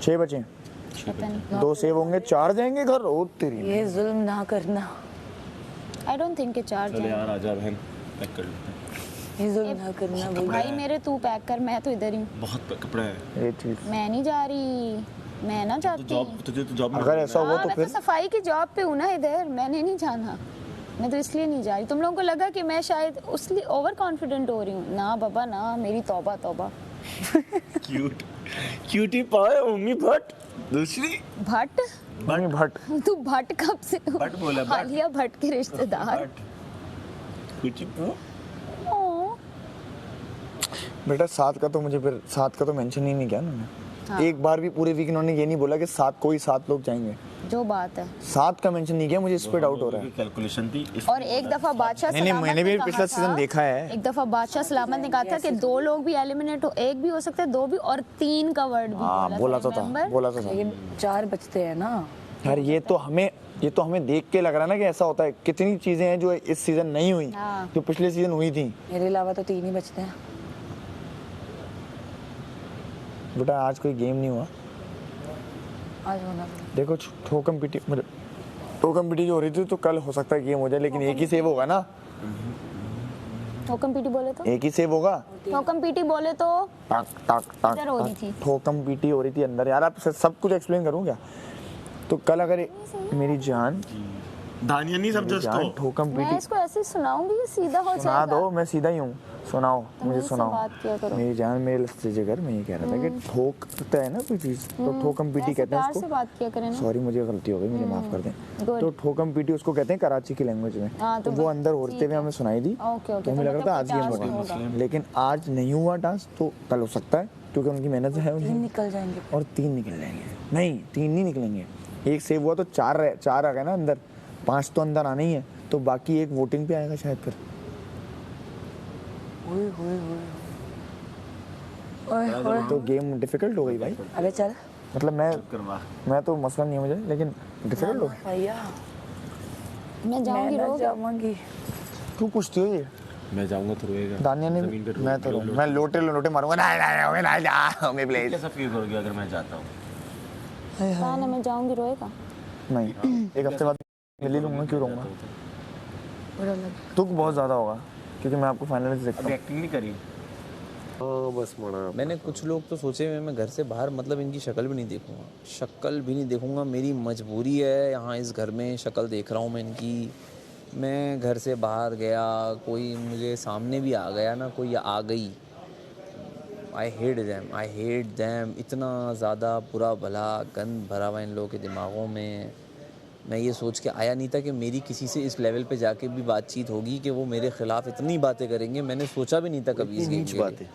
6 बचे। पता नहीं। 2 सेव होंगे, 4 जाएंगे घर। ओ तेरी, ये जुल्म ना करना, आई डोंट थिंक कि 4 चलो जाएं। यार आजा बहन, पैक कर लेते हैं। ये जुल्म ना करना बहुत भाई। कपड़ा भाई है। मेरे तू पैक कर, मैं तो इधर ही हूँ। बहुत कपड़ा है। ये चीज मैं नहीं जा रही, मैं ना तो जाती। जॉब, तुझे तो जॉब में अगर ऐसा हुआ हाँ, तो मैं फिर तो सफाई की जॉब पे हूँ ना इधर, मैंने नहीं जाना। मैं तो इसलिए नहीं जा रही। तुम लोगों को लगा कि मैं शायद उसलिए ओवर कॉन्फिडेंट हो रही हूँ। ना बाबा ना, मेरी तौबा तौबा। क्यूट क्यूटी पाए मम्मी भट्ट। दूसरी भट्ट? मम्मी भट्ट। तू भट्ट कब से? भट्ट बोला, भट्ट। आलिया भट्ट के रिश्तेदार। क्यूटी पो। ओ, बेटा 7 का तो मुझे फिर 7 का तो मेंशन ही नहीं किया ना। हाँ। एक बार भी पूरे वीक इन्होंने ये नहीं बोला कि 7 लोग जाएंगे। जो बात है। 7 का मेंशन नहीं किया, मुझे इस पे डाउट हो रहा है। कैलकुलेशन थी और एक दफा बादशाह नहीं, नहीं, सलामत मैंने भी ने कहा पिछला था- सीजन देखा है। एक दफा बादशाह सलामत ने कहा था कि 2 लोग भी एलिमिनेट हो, 1 भी हो सकता है, 2 भी, और 3 का वर्ड भी हाँ, बोला तो था, remember? बोला तो था। लेकिन 4 बचते हैं ना। यार ये तो हमें देख के लग रहा है ना कि ऐसा होता है। कितनी चीजें हैं जो इस सीजन नहीं हुई, हाँ। जो पिछले सीजन हुई थी। मेरे अलावा तो 3 ही बचते हैं। बेटा आज कोई गेम नहीं हुआ। आज होना देखो ठोकम पीटी जो हो रही थी, तो कल हो सकता है गेम हो जाए, लेकिन एक ही सेव होगा ना। ठोकम पीटी बोले तो? एक ही सेव होगा। ठोकम पीटी बोले तो टाक टाक टाक इधर हो रही थी। ठोकम पीटी हो रही थी अंदर। यार आप सब कुछ एक्सप्लेन करूँ क्या? तो कल अगर मेरी जान दानिया नहीं सब जस्ट जान तो ठोकम मैं पीटी इसको ऐसे सुनाऊंगी कि सीधा हो सुना जाएगा। दो, मैं सीधा ही हूँ। सुनाओ, मुझे मेरे से सुनाओ। बात किया करो। मेरी जान मेरे से जगह मैं ये कह रहा था कि ठोकता है ना कोई चीज, तो ठोकम पीटी ऐसे कहते हैं प्यार से उसको। बात किया करें ना। सॉरी मुझे गलती हो गई, मुझे माफ कर दें। Good. तो ठोकम पीटी उसको कहते हैं कराची की लैंग्वेज में। हाँ, तो तो वो बस अंदर होते ठीक हुए हमें सुनाई दी। ओके, ओके, तो हमें तो लग रहा था आज मतलब गेम 50 होगा, होगा। लेकिन आज नहीं हुआ टास्क, तो कल हो सकता है क्योंकि उनकी मेहनत है 3 निकल जाएंगे। और 3 निकल जाएंगे। नहीं 3 नहीं निकलेंगे, एक सेव हुआ तो 4 आ गए ना अंदर। 5 तो अंदर आना ही है, तो बाकी एक वोटिंग पे आएगा शायद फिर। ओए ओए ओए ओए ओए। तो गेम डिफिकल्ट हो गई भाई। अबे चल मतलब करवा। मैं तो मसला नहीं है मुझे, लेकिन डिफिकल्ट हो गई। भैया, मैं जाऊंगी मैं रोज। जाऊंगी। क्यों पूछती हो ये? मैं जाऊंगा तो रोएगा। दानिया ने जमीन पे मैं तो मैं लोटे मारूंगा। नहीं जा मैं प्लीज। कैसा फील करोगे अगर मैं जाता हूँ? कहा ना मैं जाऊंगी, रोएगा। नहीं, एक हफ्ते बाद मिल ही लूंगा, क्यों रहूंगा। बड़ा लग दुख बहुत ज्यादा होगा क्योंकि मैं आपको फाइनली से देखता अभी हूँ। एक्टिंग नहीं करी। बस मना। मैंने कुछ लोग तो सोचे हुए मैं घर से बाहर मतलब इनकी शक्ल भी नहीं देखूंगा, शक्ल भी नहीं देखूंगा। मेरी मजबूरी है, यहाँ इस घर में शक्ल देख रहा हूँ मैं इनकी। मैं घर से बाहर गया, कोई मुझे सामने भी आ गया ना, कोई आ गई, आई हेट दैम। इतना ज़्यादा बुरा भला गंद भरा हुआ इन लोगों के दिमागों में। मैं ये सोच के आया नहीं था कि मेरी किसी से इस लेवल पे जाके भी बातचीत होगी कि वो मेरे खिलाफ इतनी बातें करेंगे। मैंने सोचा भी नहीं था कभी इस इतनी गेम नीच के लिए। बातें,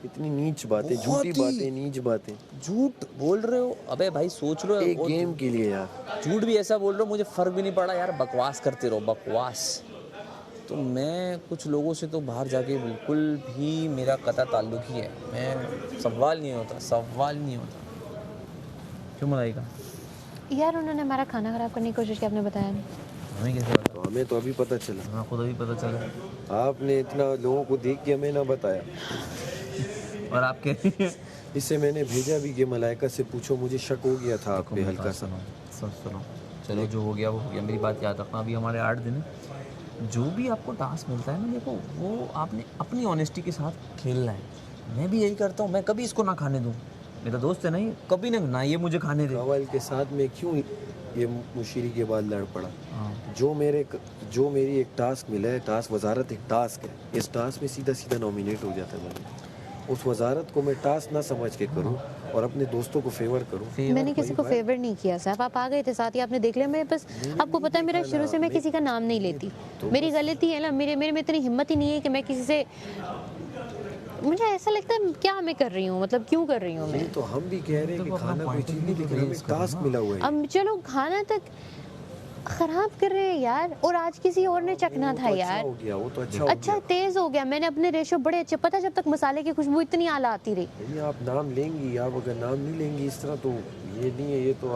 इतनी नीच बातें, बहुत झूठी ही। बातें, नीच बातें झूठ बोल रहे हो? अबे भाई सोच लो। एक और गेम के लिए यार। झूठ भी ऐसा बोल रहे हो, मुझे फ़र्क भी नहीं पड़ा यार। बकवास करते रहो, बकवास। तो मैं कुछ लोगों से तो बाहर जाके बिल्कुल भी मेरा कता ताल्लुक ही है। मैं सवाल नहीं होता। क्यों मलाइका? यार उन्होंने हमारा खाना खराब करने की कोशिश की, आपने बताया नहीं। हमें कैसे पता? तो हमें तो अभी पता चला। हाँ, खुद अभी पता चला। आपने इतना लोगों को देख के हमें ना बताया। और आप कह रही हैं? इससे मैंने भेजा भी कि मलाइका से पूछो, मुझे शक हो गया था आप पे हल्का सा। सुनो, चलो जो हो गया वो हो गया। मेरी बात याद रखना, अभी हमारे 8 दिन है। जो भी आपको टास्क मिलता है ना, देखो वो आपने अपनी ऑनेस्टी के साथ खेलना है। मैं भी यही करता हूँ, मैं कभी इसको ना खाने दूँ। मेरा दोस्त है नहीं, कभी ना ये मुझे खाने दे। कवल के साथ में क्यों ये मुशीरी के बाद लड़ पड़ा? हाँ। जो मेरी एक टास्क मिला है, टास्क वजारत एक टास्क है। इस टास्क में सीधा नॉमिनेट हो जाता है बंदा। उस वजारत को मैं टास्क ना समझ के करूं और अपने दोस्तों को फेवर करूं। मैंने किसी को फेवर नहीं किया साहब, आप आ गए थे साथ ही, आपने देख लिया। मैं बस आपको पता है मेरा शुरू से मैं किसी का नाम नहीं लेती। मेरी गलती है ना, मेरे में इतनी हिम्मत ही नहीं है कि मैं किसी से, मुझे ऐसा लगता है क्या मैं कर रही हूँ, मतलब क्यों कर रही हूँ मैं। नहीं तो हम भी कह रहे हैं कि खाना कोई चीज नहीं, लेकिन हमें टास्क मिला हुआ है। अब चलो खाना तक खराब कर रहे हैं यार, और आज किसी और ने चखना था यार। हो गया वो तो अच्छा हो अच्छा तेज हो गया। मैंने अपने रेशो बड़े अच्छे, पता जब तक मसाले की खुशबू इतनी आला आती रही। गया। आप नाम लेंगी, आप अगर नाम नहीं लेंगी इस तरह तो ये नहीं है। ये तो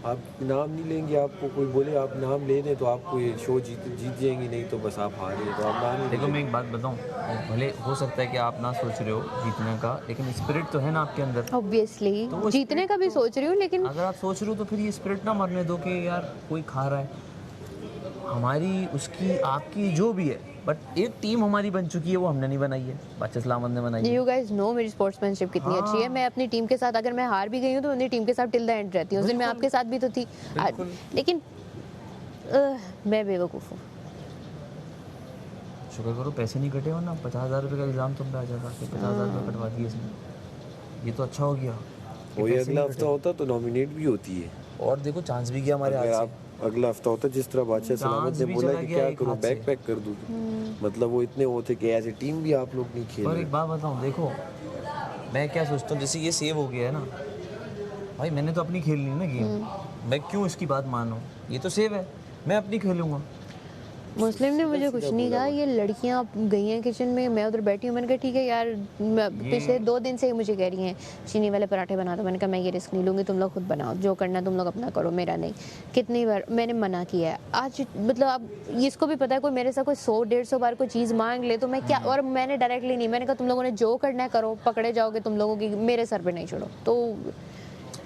आप नाम नहीं लेंगे, आपको कोई बोले आप नाम ले लें तो आपको ये शो जीत जाएंगी, नहीं तो बस आप हारे, तो आप नाम नहीं देखो लेंगे। मैं एक बात बताऊं, भले हो सकता है कि आप ना सोच रहे हो जीतने का, लेकिन स्पिरिट तो है ना आपके अंदर। ऑब्वियसली तो वो जीतने का भी सोच रही हूँ, लेकिन अगर आप सोच रहे हो तो फिर ये स्पिरिट ना मरने दो कि यार कोई खा रहा है। हमारी उसकी आपकी जो भी है, बट एक टीम हमारी बन चुकी है, वो हमने नहीं बनाई है, बादशाह सलामत ने बनाई है। यू गाइस नो मेरी स्पोर्ट्समैनशिप कितनी अच्छी है। मैं अपनी टीम के साथ, अगर मैं हार भी गई हूँ तो अपनी टीम के साथ टिल द एंड रहती हूँ। उस दिन मैं आपके साथ भी तो थी, लेकिन मैं बेवकूफ़ हूँ। शुक्र करो पैसे नहीं कटे हो ना, 50,000 रुपये का इल्ज़ाम तुम पे आ जाता, 50,000 रुपये कटवा दिए इसने। ये तो अच्छा हो गया। वो ये अगला हफ्ता होता तो नॉमिनेट भी होती है। और देखो चांस भी गया हमारे हाथ अगर से। आप अगला हफ्ता होता, जिस तरह बादशाह सलामत ने भी बोला चला कि गया क्या एक करूं, हाथ से। बैग पैक कर दूं, मतलब वो इतने वो थे कि एज ए टीम भी आप लोग नहीं खेल और रहे। एक बात बताऊं, देखो मैं क्या सोचता हूँ, जैसे ये सेव हो गया है ना भाई, मैंने तो अपनी खेलनी है ना गेम, मैं क्यों इसकी बात मानूं? ये तो सेव है, मैं अपनी खेलूंगा। मुस्लिम ने मुझे कुछ नहीं कहा, ये लड़कियां गई हैं किचन में, मैं उधर बैठी हूँ। मैंने कहा ठीक है यार, पिछले 2 दिन से ही मुझे कह रही हैं चीनी वाले पराठे बना दो। मैंने कहा मैं ये रिस्क नहीं लूँगी, तुम लोग खुद बनाओ, जो करना तुम लोग अपना करो, मेरा नहीं। कितनी बार मैंने मना किया है आज, मतलब अब इसको भी पता है कोई मेरे साथ कोई 100-150 बार कोई चीज़ मांग ले तो मैं क्या, और मैंने डायरेक्टली नहीं, मैंने कहा तुम लोगों ने जो करना है करो, पकड़े जाओगे तुम लोगों की, मेरे सर पे नहीं छोड़ो। तो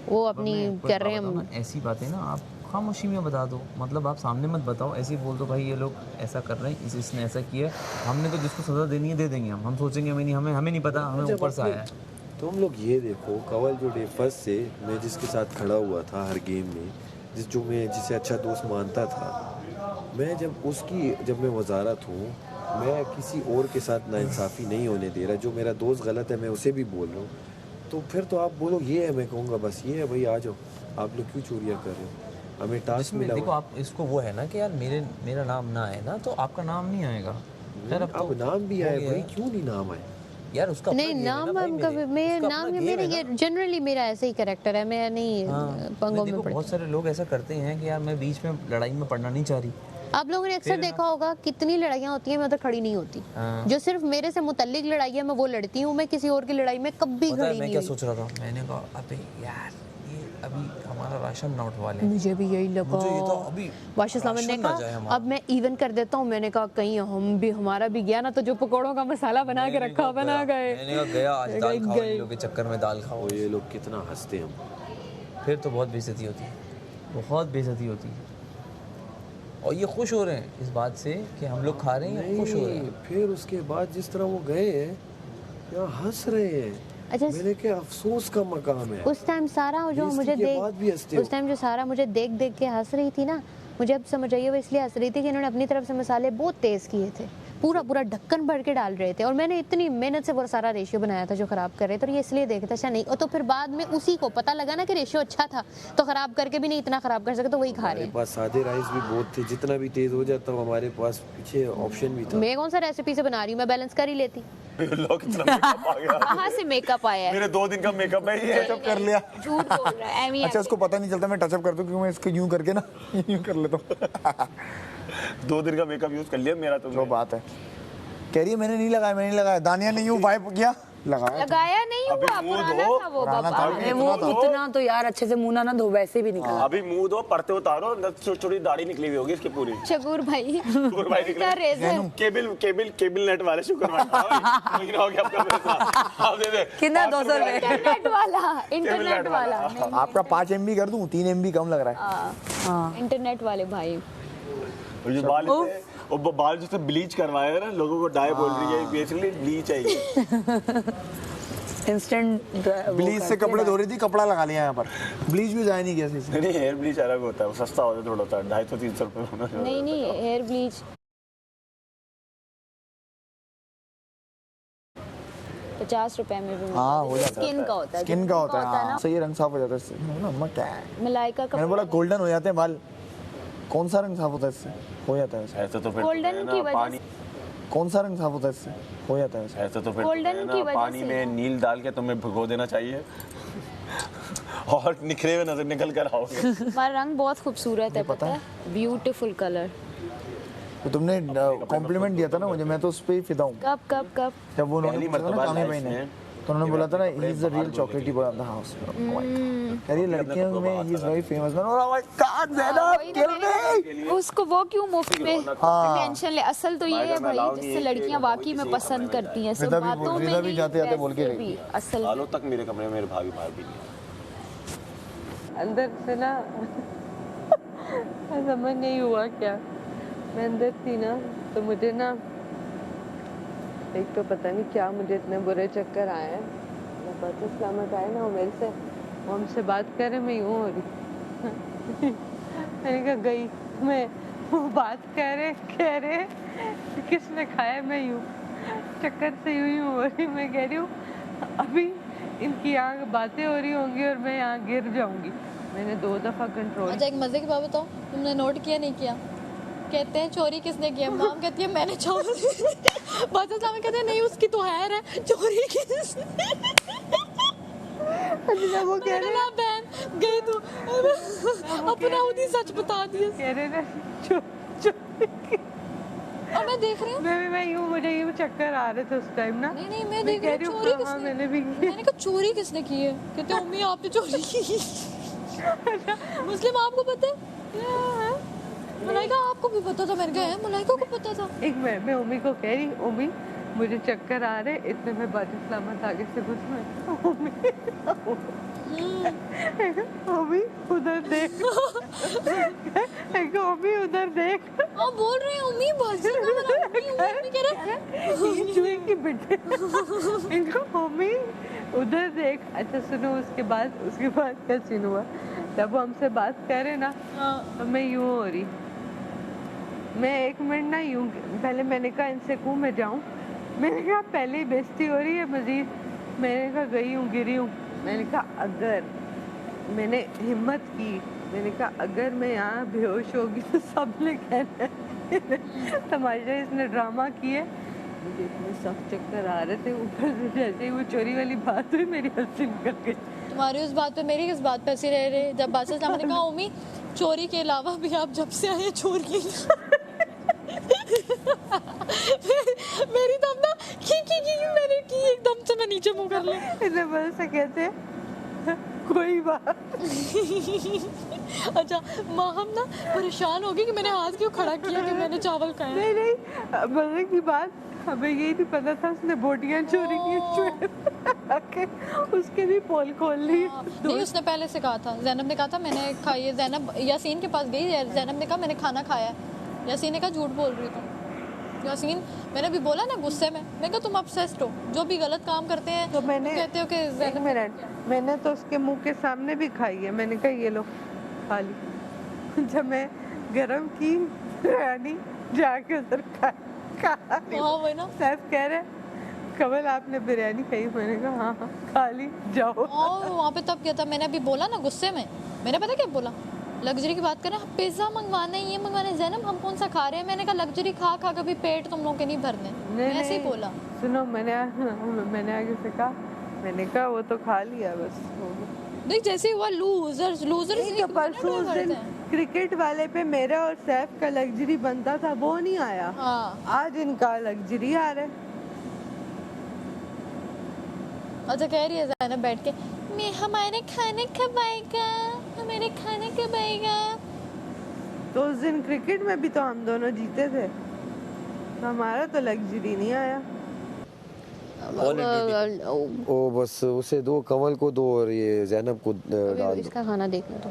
वो अपनी कर रहे हैं। ऐसी बातें ना आप खामोशी में बता दो, मतलब आप सामने मत बताओ, ऐसे ही बोल दो भाई ये लोग ऐसा कर रहे हैं, इसने ऐसा किया, हमने तो जिसको सज़ा देनी है दे देंगे हम सोचेंगे हमें नहीं पता, हमें ऊपर से आया है। तुम लोग ये देखो, कवल जो डे फर्स्ट से मैं जिसके साथ खड़ा हुआ था हर गेम में, जिसे अच्छा दोस्त मानता था, मैं जब मैं वजारत हूँ, मैं किसी और के साथ नाइंसाफ़ी नहीं होने दे रहा। जो मेरा दोस्त गलत है मैं उसे भी बोल रहा हूँ, तो फिर तो आप बोलो ये है, मैं कहूँगा बस ये है भाई, आ जाओ, आप लोग क्यों चोरियाँ कर रहे हो? हमें टास्क मिला। देखो आप इसको वो है ना कि यार मेरा नाम ना आए ना तो आपका नाम नहीं आएगा। खैर अब नाम भी आए भाई, क्यों नहीं नाम आए यार? उसका नहीं नाम मेरा नाम है, मेरे ये जनरली मेरा ऐसा ही कैरेक्टर है, मैं नहीं पंगों में पड़ती। बहुत सारे लोग ऐसा करते हैं कि यार मैं बीच में लड़ाई में पड़ना नहीं चाह रही। आप लोगों ने अक्सर देखा होगा कितनी लड़ाइयाँ होती हैं, मैं उधर खड़ी नहीं होती। जो सिर्फ मेरे से मुतल्लिक लड़ाई है मैं वो लड़ती हूँ, मैं किसी और की लड़ाई में कभी खड़ी नहीं। मैं क्या सोच रहा था, मैंने कहा अबे यार ये अभी हमारा राशन ना उठवा ले। मुझे भी यही लगा, मुझे ये तो अभी बादशाह सलामत ने कहा अब मैं इवन कर देता हूँ। मैंने कहा कहीं हमारा भी गया ना तो जो पकौड़ों का मसाला बना के रखा बना गए। मैंने कहा गया आज दाल खाओ, इन लोगों के चक्कर में दाल खाओ। ये लोग कितना हंसते हैं, फिर तो बहुत बेइज्जती होती है, बहुत बेइज्जती होती है। और ये खुश हो रहे हैं इस बात से कि हम लोग खा रहे हैं, खुश हो रहे हैं। फिर उसके बाद जिस तरह वो गए हैं यहाँ हंस रहे हैं। अच्छा, मेरे के अफसोस का मकाम है। उस टाइम सारा जो मुझे उस टाइम जो सारा मुझे देख के हंस रही थी ना, मुझे अब समझ आई है वो इसलिए हंस रही थी कि इन्होंने अपनी तरफ से मसाले बहुत तेज़ किए थे, पूरा ढक्कन भर के डाल रहे थे, और मैंने इतनी मेहनत से वो सारा रेशियो बनाया था जो ख़राब कर रहे थे, और ये इसलिए देखता अच्छा नहीं। और तो फिर बाद में उसी को पता लगा ना कि रेशियो अच्छा था, तो ख़राब करके भी नहीं इतना ख़राब कर सके, तो वही खा रहे हैं। हमारे पास सादे राइस भी बहुत थे, जितना भी तेज़ हो जाता हूँ हमारे पास पीछे ऑप्शन भी था। मैं कौन सा रेसिपी से बना रही हूँ, मैं बैलेंस कर ही लेती। लोग इतना मेकअप आ गया। कहाँ से मेकअप आया है? मेरे 2 दिन का मेकअप है ये। टचअप कर लिया। झूठ बोल रहा है एमी। अच्छा उसको पता नहीं चलता मैं टचअप करता हूँ, क्योंकि मैं इसको यूं करके ना यूं कर लेता हूँ। 2 दिन का मेकअप यूज कर लिया मेरा तो। जो बात है, कह रही है मैंने नहीं लगाया, दानिया ने यूं वाइप किया, लगाया नहीं हुआ, पुराना था वो बाबा। अरे वो इतना तो यार अच्छे से मुंह ना धो, वैसे भी निकला। अभी मुंह दो, परते उतारो, छोटी दाढ़ी निकली हुई होगी इसकी पूरी। शकूर भाई निकला रेजर केबल नेट वाले शुक्र महीना हो गया आपका पैसा। आप दे दे कितना 200 रुपए इंटरनेट वाला आपका 5 MB कर दूं, 3 MB कम लग रहा है। हाँ इंटरनेट वाले भाई। और जो बाल और बाल जिससे ब्लीच करवाए हैं ना, लोगों को डाई बोल रही है, बेसिकली ब्लीच है ये। इंस्टेंट ब्लीच से कपड़े धो रही थी, कपड़ा लगा लिया यहाँ पर, ब्लीच भी जाए नहीं कैसे से। नहीं हेयर ब्लीच अलग होता है, वो सस्ता होता है थोड़ा सा, 250-300 रुपये होना चाहिए। नहीं हेयर ब्लीच 50 रुपए में भी हाँ हो जाता है, स्किन का होता है, स्किन का होता है, ना हाँ सही रंग साफ हो जाता है इससे। ना अम्मा क्या है, मलाइका का मैंने बोला गोल्डन हो जाते हैं बाल, कौन सा रंग साफ होता है इससे? हो जाता है वैसे। ऐसा तो फिर गोल्डन की वजह पानी, कौन सा रंग साफ होता है इससे? हो जाता है वैसे। ऐसा तो फिर गोल्डन की वजह पानी से। में नील डाल के तुम्हें भिगो देना चाहिए और निखरे हुए नजर निकल कर आओगे। हमारा रंग बहुत खूबसूरत है, पता है, ब्यूटीफुल कलर। तो तुमने कॉम्प्लीमेंट दिया था ना मुझे, मैं तो उस पे ही फिदा हूँ। कब जब वो पहली उन्होंने मर्तबा कामी लाइफ भाई ने, में तो उन्होंने बोला था ना he is the real chocolatey boy of the house. यार ये लड़कियों में he is very famous man. Oh my god Zainab kill me. उसको वो क्यों मुफ्त में टेंशन ले। असल तो ये है भाई जिससे लड़कियां वाकई में पसंद करती हैं, सिर्फ बातों में रिदा भी नहीं, जाते जाते बोल के वैसे गई। भी असल सालों तक मेरे कमरे में मेरे भाभी बाहर भी नहीं अंदर से ना समझ नहीं हुआ क्या, मैं अंदर थी ना तो मुझे ना एक तो पता नहीं क्या मुझे इतने बुरे चक्कर आए हैं। मैं बस सलामत आए ना वो मेरे से, वो हमसे बात कर रहे, मैं यूँ हो रही मैंने कहा गई मैं, वो बात कह रहे किसने खाया, मैं यूँ चक्कर से यूँ हो रही। मैं कह रही हूँ अभी इनकी यहाँ बातें हो रही होंगी और मैं यहाँ गिर जाऊंगी। मैंने 2 दफा कंट्रोल। अच्छा एक मजे की बात बताओ, तुमने नोट किया नहीं किया? कहते हैं चोरी किसने किया, मॉम कहती है मैंने चोरी बादशाह साहब कहते हैं नहीं उसकी तो हैर है, चोरी किसने? अच्छा वो कह रहे ना बहन गई तू अपना खुद ही सच बता दिया। कह रहे ना और मैं देख रही हूँ मैं यूँ मुझे यूँ चक्कर आ रहे थे उस टाइम ना। नहीं मैं देख रही हूँ चोरी किसने, मैंने भी की। मैंने कहा चोरी किसने की है, कहते हैं मम्मी आपने चोरी की। मुस्लिम आपको पता है? मलाइका आपको भी पता था? मैंने कहा है मलाइका को पता था। एक मैं उम्मी को कह रही उम्मी मुझे चक्कर आ रहे, इतने में बाजी सलामत आगे से कुछ उम्मी उधर देख उम्मी उधर देख। आप बोल रहे हैं उम्मी बाजी उम्मी कह रहे की बेटे इनको उम्मी उधर देख। अच्छा सुनो उसके बाद क्या सीन हुआ, जब वो हमसे बात कर रहे ना तो मैं यूँ हो रही, मैं 1 मिनट ना यूँ, पहले मैंने कहा इनसे क्यों मैं जाऊँ, मैंने कहा पहले ही बेइज्जती हो रही है मजीद, मैंने कहा गई हूँ गिरी हूँ। मैंने कहा अगर मैंने हिम्मत की, मैंने कहा अगर मैं यहाँ बेहोश होगी तो सब ने कहना तमाशा इसने ड्रामा किए। मुझे इतने सख्त चक्कर आ रहे थे, ऊपर से जैसे ही वो चोरी वाली बात हुई मेरी हंसी निकल गई। तुम्हारी उस बात पे मेरी किस बात पे हंसी रह रही? जब बादशाह साहब ने कहा उम्मी चोरी के अलावा भी आप जब से आए चोरी मेरी तब ना की मैंने की एकदम से मैं नीचे मुंह कर लिया। इतने बड़े से कहते हैं कोई बात अच्छा माँ हम ना परेशान हो गई कि मैंने हाथ क्यों खड़ा किया कि मैंने चावल खाया। नहीं मजे की बात हमें यही नहीं पता था उसने बोटियां चोरी की उसके भी पोल खोल ली। नहीं उसने पहले से कहा था, ज़ैनब ने कहा था मैंने खाई है। ज़ैनब यासीन के पास गई, ज़ैनब ने कहा मैंने खाना खाया। यासीन ने कहा झूठ बोल रही थी। यासीन मैंने भी बोला ना गुस्से में, मैं कहा तुम ऑब्सेस्ड हो, जो भी गलत काम करते हैं तो मैंने कहते हो कि 1 मिनट मैंने तो उसके मुंह के सामने भी खाई है। मैंने कहा ये लो खा ली। जब मैं गरम की बिरयानी जाके उधर खा वही ना सैफ कह रहे कमल आपने बिरयानी खाई, मैंने कहा हाँ खा ली जाओ। और वहाँ पे तब क्या था, मैंने अभी बोला ना गुस्से में, मैंने पता क्या बोला, लग्जरी की बात करें पिज्जा मंगवाना है ये मंगवाना है, ज़ैनब हम कौन सा खा रहे हैं। मैंने कहा लग्जरी खा कभी पेट तुम लोगों के नहीं भरने, ऐसे ही बोला। सुनो मैंने आगे से कहा, मैंने कहा वो तो खा लिया बस। देख जैसे हुआ लूजर्स तो परसों उस दिन क्रिकेट वाले पे मेरा और सैफ का लग्जरी बनता था, वो नहीं आया। हाँ। आज इनका लग्जरी आ रहा है। अच्छा कह रही है ज़ैनब बैठ के मैं हमारे खाने कब आएगा, हमारे खाने कब आएगा। तो उस दिन क्रिकेट में भी तो हम दोनों जीते थे, हमारा तो लग्जरी नहीं आया। ओ बस उसे दो, कमल को दो और ये ज़ैनब को डाल दो। इसका खाना देखना तो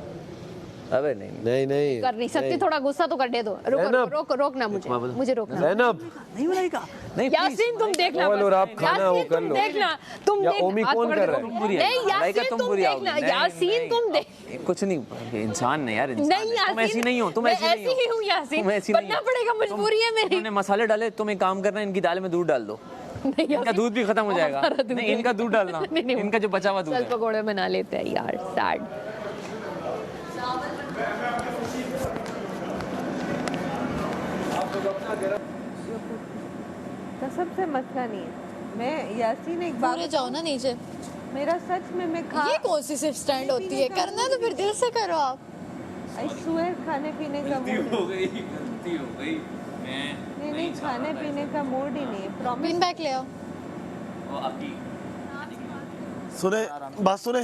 अबे नहीं कर नहीं सकती, थोड़ा गुस्सा तो कर दे दो। रोकना मुझे रोकना। ज़ैनब नहीं मलाइका नहीं यासीन तुम देखना, और आप खाना वो कर लो। देखना तुम या ओमी कौन कर रहा है? नहीं यासीन तुम देखना, यासीन तुम देख। कुछ नहीं, इंसान नहीं यार, इंसान नहीं तुम ऐसी नहीं हो, तुम ऐसी ही हूँ यासीन, तुम ऐसी नहीं बनना पड़ेगा, मजबूरी है मेरी। तुमने मसाले डाले, तुम एक काम करना इनकी दाल में दूध डाल दो, इनका दूध भी खत्म हो जाएगा। नहीं इनका दूध डालना, इनका जो बचा हुआ दूध है। पकौड़े बना लेते हैं यार, सैड। कसम से मसला नहीं है। मैं यासीन एक बार पूरे जाओ ना नीचे। मेरा सच में मैं खा ये कौन सी सिर्फ स्टैंड होती है, करना है तो फिर दिल से करो आप। सुअर खाने पीने का मूड हो गई, गलती हो गई। नहीं खाने पीने का मूड ही नहीं है। पिन बैक ले आओ। सुने बात सुने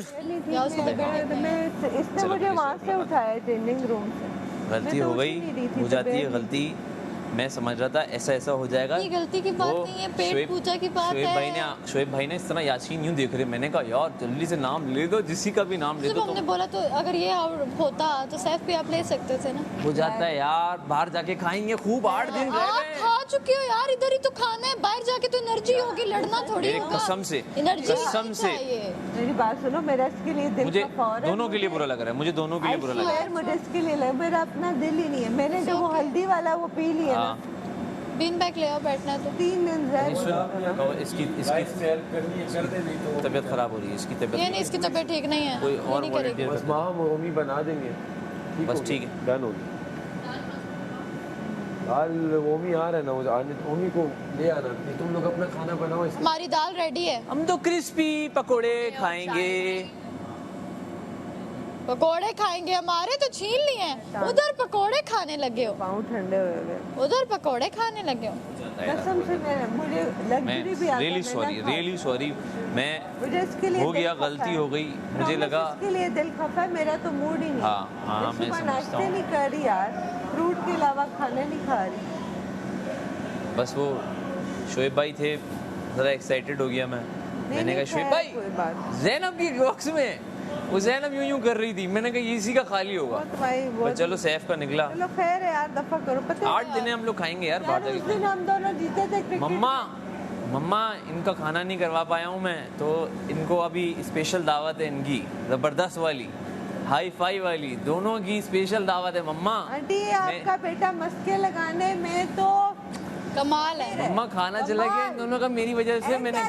इसने मुझे वहाँ से उठाया चेंजिंग रूम से। गलती हो गई, हो जाती है गलती। मैं समझ रहा था ऐसा ऐसा हो जाएगा। ये गलती की बात नहीं है, पेट पूजा की बात है। शोएब भाई ने इस तरह यासीन यूं देख रहे, मैंने कहा यार जल्दी से नाम ले दो, जिसी का भी नाम ले दो। हमने बोला तो अगर ये होता तो सैफ भी आप ले सकते थे ना। हो जाता है यार, बाहर जाके खाएंगे खूब 8 दिन रह आप गए। खा चुके हो यार, इधर ही तो खाना है, बाहर जाके तो एनर्जी होगी, लड़ना थोड़ी होगा। कसम से, एनर्जी कसम से मेरी बात सुनो, मेरा इसके लिए दिल मुझे का फौर है। दोनों के लिए बुरा लग रहा है, मुझे दोनों के लिए बुरा लग रहा है। मुझे इसके लिए लगा, मेरा अपना दिल ही नहीं है। मैंने जो वो हल्दी वाला वो पी लिया ना, बीन बैग ले आओ, बैठना है तो 3 दिन रह इसकी तबीयत खराब हो रही है, इसकी तबीयत ये नहीं, इसकी तबीयत ठीक नहीं है, कोई और नहीं करेगी। बस माँ मम्मी बना देंगे, बस ठीक है, डन होगी। दाल मम्मी आ रहा है ना, वो आने मम्मी को ले आना, नहीं तुम लोग अपना खाना बनाओ। हमारी दाल रेडी है, हम तो क्रिस्पी पकोड़े खाएंगे। पकोड़े खाएंगे, हमारे तो छीन लिए हैं, उधर पकोड़े खाने लगे हो, पाँव ठंडे हो गए, उधर पकोड़े खाने लगे हो। कसम से मुझे लग्जरी भी आता है। रियली सॉरी, मैं मुझे इसके लिए हो गया, गलती हो गई, मुझे लगा इसके लिए दिल खफा है, मेरा तो मूड ही नहीं। हाँ, मैं समझता नाश्ते हूँ। नहीं कर रही यार, फ्रूट के अलावा खाना नहीं खा रही। बस वो शोएब भाई थे, ज़रा एक्साइटेड हो गया मैं। मैंने कहा शोएब भाई ज़ैनब की बॉक्स में, वो ज़ैनब यूं कर रही थी, मैंने कहा इसी का खाली होगा। पर चलो सैफ का निकला। चलो खैर है यार, दफा करो। पता है 8 दिन हम लोग खाएंगे यार बाहर उस दिन हम दोनों जीते थे क्रिकेट। मम्मा इनका खाना नहीं करवा पाया हूँ मैं, तो इनको अभी स्पेशल दावत है इनकी, ज़बरदस्त वाली, हाई फाई वाली, दोनों की स्पेशल दावत है मम्मा। आंटी आपका बेटा मस्के लगाने में तो कमाल है। मम्मा खाना चला गया इन दोनों का, मेरी वजह से मैंने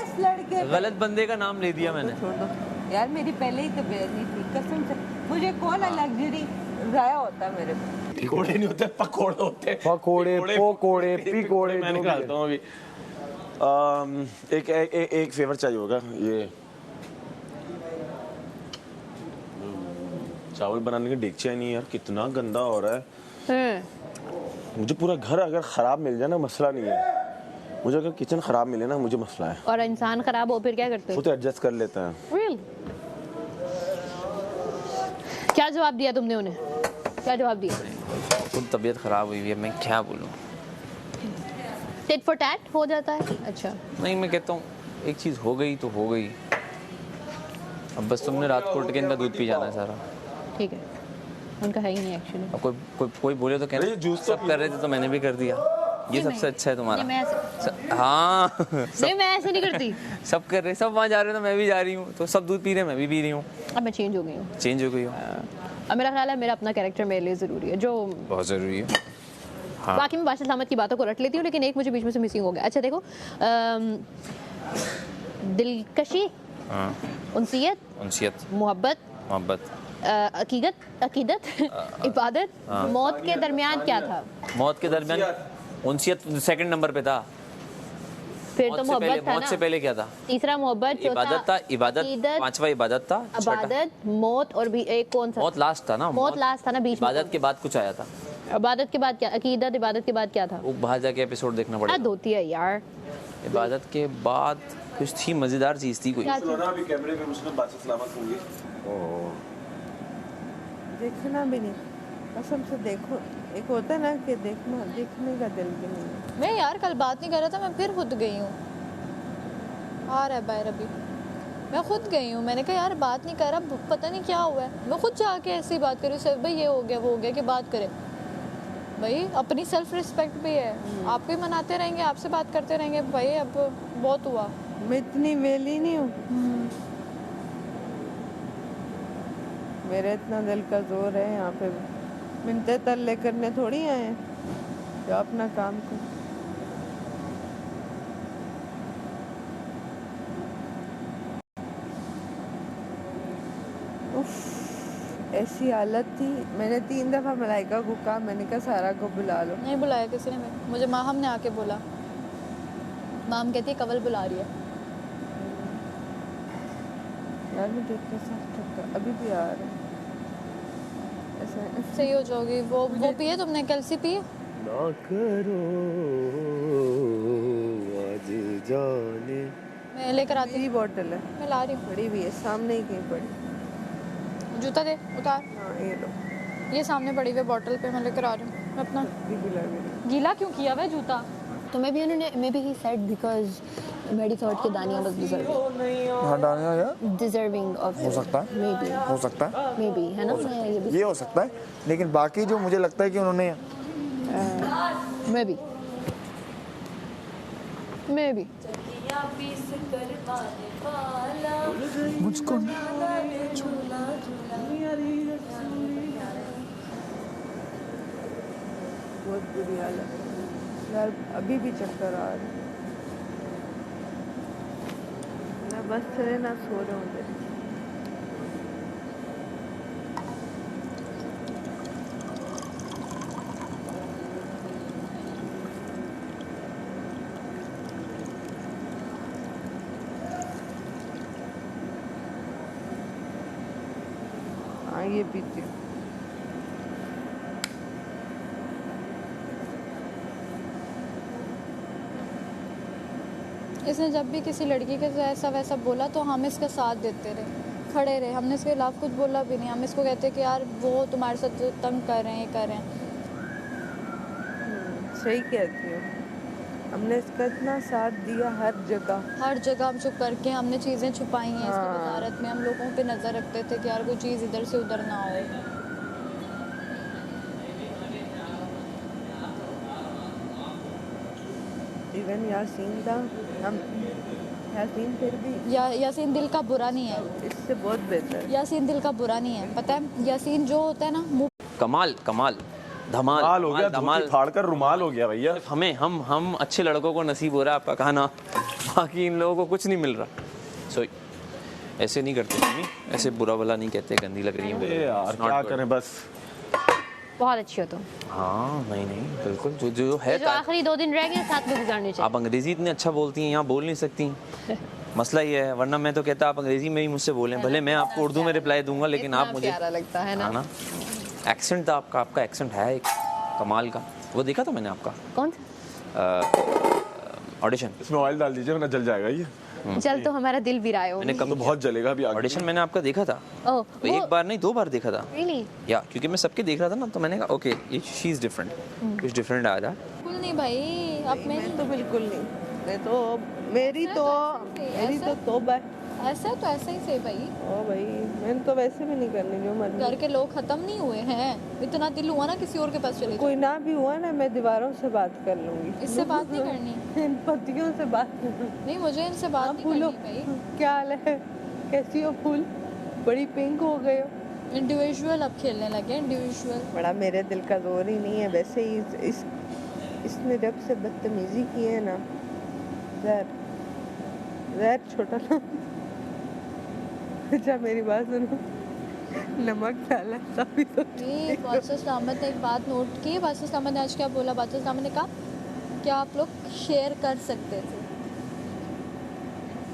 गलत बंदे का नाम ले दिया मैंने। छोड़ दो यार, मेरी पहले ही तबीयत नहीं थी कसम से। मुझे कौन है लग्जरी जाया होता मेरे को। पकोड़े नहीं होते, पकोड़े होते हैं। पकोड़े पोकोड़े पिकोड़े मैं निकालता हूँ अभी। एक फेवर चाहिए होगा, ये चावल बनाने की डेगचिया नहीं यार, कितना गंदा हो रहा है। मुझे पूरा घर अगर खराब मिल जाए ना मसला नहीं है, मुझे अगर किचन खराब मिले ना मुझे मसला है। और इंसान खराब हो फिर क्या करते हो? वो तो एडजस्ट कर लेता है। Really? क्या जवाब दिया तुमने उन्हें? क्या जवाब दिया? खुद तबीयत खराब हुई है, मैं क्या बोलूँ। टिट फॉर टैट हो जाता है। अच्छा नहीं, मैं कहता हूँ एक चीज़ हो गई तो हो गई, अब बस तुमने रात को उठ के इनका दूध पी जाना है सारा। ठीक है, उनका है ही नहीं एक्चुअली। अब कोई बोले तो कहना जूस सब कर रहे थे तो मैंने भी कर दिया, ये सबसे अच्छा है तुम्हारा। नहीं, मैं ऐसे हाँ नहीं, मैं ऐसे नहीं करती। सब कर रहे, सब वहाँ जा रहे हैं तो मैं भी जा रही हूँ, तो सब दूध पी रहे हैं मैं भी पी रही हूँ। अब मैं चेंज हो गई हूँ, चेंज हो गई हूँ। अब मेरा ख्याल है मेरा अपना कैरेक्टर मेरे लिए ज़रूरी है, जो बहुत ज़रूरी है। हाँ। बाकी मैं बादशाह सलामत की बातों को रट लेती हूँ, लेकिन एक मुझे बीच में से मिसिंग हो गया। अच्छा देखो, दिलकशी, उनसियत, मोहब्बत, अकीदत, इबादत, मौत के दरमियान क्या था? मौत के दरमियान उनसियत सेकंड नंबर पे था। फिर तो मोहब्बत था ना। मौत से पहले क्या था? तीसरा मोहब्बत, इबादत था, इबादत, पांचवा इबादत था, इबादत, मौत, और भी एक कौन सा? मौत लास्ट था ना। मौत लास्ट था ना, बीच में। इबादत के बाद कुछ आया था। इबादत के बाद क्या? अकीदत, इबादत के बाद क्या था? वो बाहर जाके एपिसोड देखना पड़ेगा। हद होती है यार। इबादत के बाद कुछ थी, मजेदार चीज थी कोई। अभी कैमरे पे मुझे बादशाह सलामत होंगे। देखना भी नहीं, कसम से देखो, एक होता है ना कि देखने का दिल भी नहीं। मैं यार कल बात नहीं कर रहा था, मैं फिर खुद गई हूँ। आ रहा है बाहर अभी, मैं खुद गई हूँ। मैंने कहा यार बात नहीं कर रहा, पता नहीं क्या हुआ है। मैं खुद जाके ऐसी बात करी सर, भाई ये हो गया वो हो गया, कि बात करे। भाई अपनी सेल्फ रिस्पेक्ट भी है, आपको ही मनाते रहेंगे, आपसे बात करते रहेंगे। भाई अब बहुत हुआ। मैं इतनी वेली नहीं हूँ, मेरे इतना दिल का जोर है। यहाँ पे मिनते तल्ले करने थोड़ी आए हैं, जो अपना काम कर। ऐसी हालत थी, मैंने 3 दफ़ा मलाइका को कहा, मैंने कहा सारा को बुला लो। नहीं बुलाया किसी ने, मुझे माहम ने आके बोला। माम कहती है कवल बुला रही है। यार मुझे इतना सख्त थका, अभी भी आ रहा है। सही हो जाओगी। वो पिए तुमने, कैल्सी पिए? ना करो आज जाने। मैं मैं लेकर आती मेरी हूँ, बोतल है, मैं ला रही हूँ। बड़ी भी है, सामने ही कहीं पड़ी। जूता दे, उतार। हाँ ये लो, ये सामने पड़ी हुई बॉटल पे मैं लेकर आ रही हूँ। मैं अपना ये गिला गिला। गीला क्यों किया हुआ है जूता? तो मे बी उन्होंने maybe he said because Maddie thought कि दानिया वाज हाँ डानिया या डिजर्विंग ऑफ हो सकता है, मे बी हो सकता है, मे बी है ना, मैं ये भी ये हो सकता है, लेकिन बाकी जो मुझे लगता है कि उन्होंने मे बी मुझको बहुत बुरी हालत है यार, अभी भी चक्कर आ रहे हैं। ना बस चले ना सो रहे होंगे। हाँ ये पीती हूँ। इसने जब भी किसी लड़की के साथ ऐसा वैसा बोला तो हम इसका साथ देते रहे, खड़े रहे, हमने इसके खिलाफ कुछ बोला भी नहीं। हम इसको कहते कि यार वो तुम्हारे साथ जो तंग कर रहे हैं, ये कर रहे हैं। सही कहती हो, हमने इसका इतना साथ दिया हर जगह हम चुप करके हमने चीज़ें छुपाई हैं इसकी हाँ। वजारत में। हम लोगों पे नज़र रखते थे कि यार कोई चीज़ इधर से उधर ना हो। इवन यासीन था, हम यासीन फिर भी यासीन दिल का बुरा नहीं है, इससे बहुत बेहतर। यासीन दिल का बुरा नहीं है। पता है यासीन जो होता है ना मुंह कमाल कमाल धमाल धमाल हो गया, धमाल धोती फाड़ कर रुमाल हो गया भैया। हमें हम अच्छे लड़कों को नसीब हो रहा है आपका खाना, बाकी इन लोगों को कुछ नहीं मिल रहा। सो ऐसे नहीं करते मम्मी, ऐसे बुरा भला नहीं कहते, गंदी लग रही अरे है यार क्या करें, बस बहुत अच्छी हो तुम। हाँ नहीं नहीं बिल्कुल, जो जो है जो आखिरी 2 दिन रह गए साथ में गुजारने चाहिए। आप अंग्रेजी इतने अच्छा बोलती हैं, यहाँ बोल नहीं सकती। मसला ये है, वरना मैं तो कहता आप अंग्रेजी में ही मुझसे बोलें, भले मैं आपको उर्दू में रिप्लाई दूंगा, लेकिन आप मुझे प्यारा लगता है ना। एक्सेंट था आपका एक्सेंट है एक कमाल का। वो देखा था मैंने आपका कौन ऑडिशन। इसमें ऑयल डाल दीजिए वरना जल जाएगा ये। चल तो हमारा दिल भी रायो। मैंने तो बहुत जलेगा अभी आगे। ऑडिशन मैंने आपका देखा था, ओह तो एक बार नहीं 2 बार देखा था। रियली? या क्योंकि मैं सबके देख रहा था ना, तो मैंने कहा ओके ये शी इज डिफरेंट, कुछ डिफरेंट आ रहा है। बिल्कुल नहीं भाई, अब मैं तो बिल्कुल नहीं, मैं तो मेरी तो तौबा है। ऐसा है तो ऐसा ही से भाई। ओ भाई मैंने तो वैसे भी नहीं करनी जो मर्जी। घर के लोग खत्म नहीं हुए हैं, इतना दिल हुआ ना किसी और के पास चले कोई ना भी हुआ ना, मैं दीवारों से बात कर लूंगी। इससे बात नहीं करनी, इन पत्तियों से बात नहीं मुझे इनसे बात नहीं फूलो, करनी भाई। क्या हाल है, कैसी हो फूल, बड़ी पिंक हो गए हो। इंडिविजुअल अब खेलने लगे, इंडिविजुअल। बड़ा मेरे दिल का जोर ही नहीं है वैसे ही। इसने जब से बदतमीजी की है ना, जहर छोटा ना। अच्छा मेरी बात सुनो, नमक डाला तभी तो ये बादशाह अहमद ने एक बात नोट की। बादशाह अहमद ने आज क्या बोला? बादशाह अहमद ने कहा कि आप लोग शेयर कर सकते थे,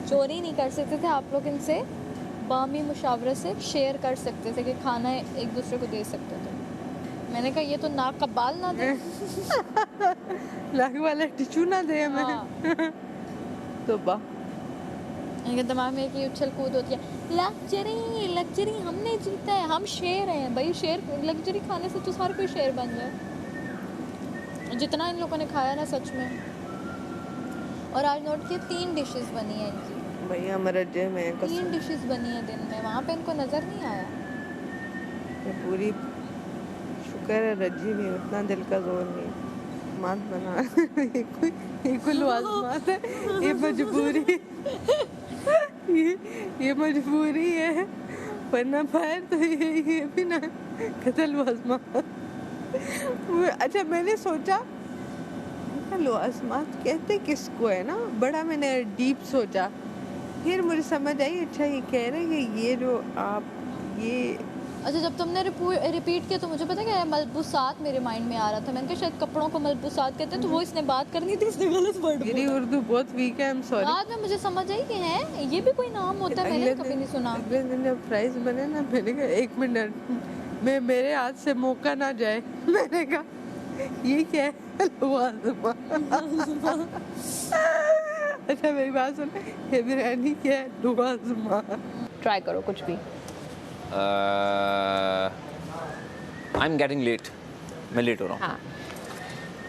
चोरी नहीं कर सकते थे, आप लोग इनसे बामी मुशावरे से शेयर कर सकते थे कि खाना एक दूसरे को दे सकते थे। मैंने कहा ये तो नाक का बाल ना दे। नाक वाला टिश्यू ना दे हमें। हाँ। तो वाह, इनके दिमाग में एक उछल कूद होती है, लग्जरी लग्जरी हमने जीता है, हम शेर हैं भाई। शेर लग्जरी खाने से तो हर कोई शेर बन जाए, जितना इन लोगों ने खाया ना सच में। और आज नोट किया 3 डिशेस बनी है इनकी भैया हमारा जिम है, 3 डिशेस बनी है दिन में, वहाँ पे इनको नजर नहीं आया। ये पूरी शुक्र है रजी भी, उतना दिल का जोर नहीं मात बना। ये कुल आजमात है, ये मजबूरी ये मजबूरी है, वरना फायर तो ये भी ना कतल वाजमात। अच्छा मैंने सोचा लवाजमात कहते किसको है ना, बड़ा मैंने डीप सोचा, फिर मुझे समझ आई अच्छा ये कह रहे हैं कि ये जो आप ये। अच्छा जब तुमने रिपीट किया तो मुझे पता क्या है, मलबूसात मेरे माइंड में आ रहा था। मैंने कहा शायद कपड़ों को मलबूसात कहते हैं, तो वो इसने बात करनी थी, इसने गलत वर्ड मेरी उर्दू बहुत वीक है, आई एम सॉरी। बाद में मुझे समझ आई कि है ये भी कोई नाम होता है, मैंने कभी नहीं सुना। अगले दिन जब फ्राइज बने ना, मैंने कहा 1 मिनट मैं मेरे हाथ से मौका ना जाए। मैंने कहा ये क्या है, अच्छा मेरी बात सुन, ये बिरयानी क्या है? लुगाज़मा। ट्राई करो कुछ भी। आई एम गेटिंग लेट, मैं लेट हो रहा हूँ। हाँ,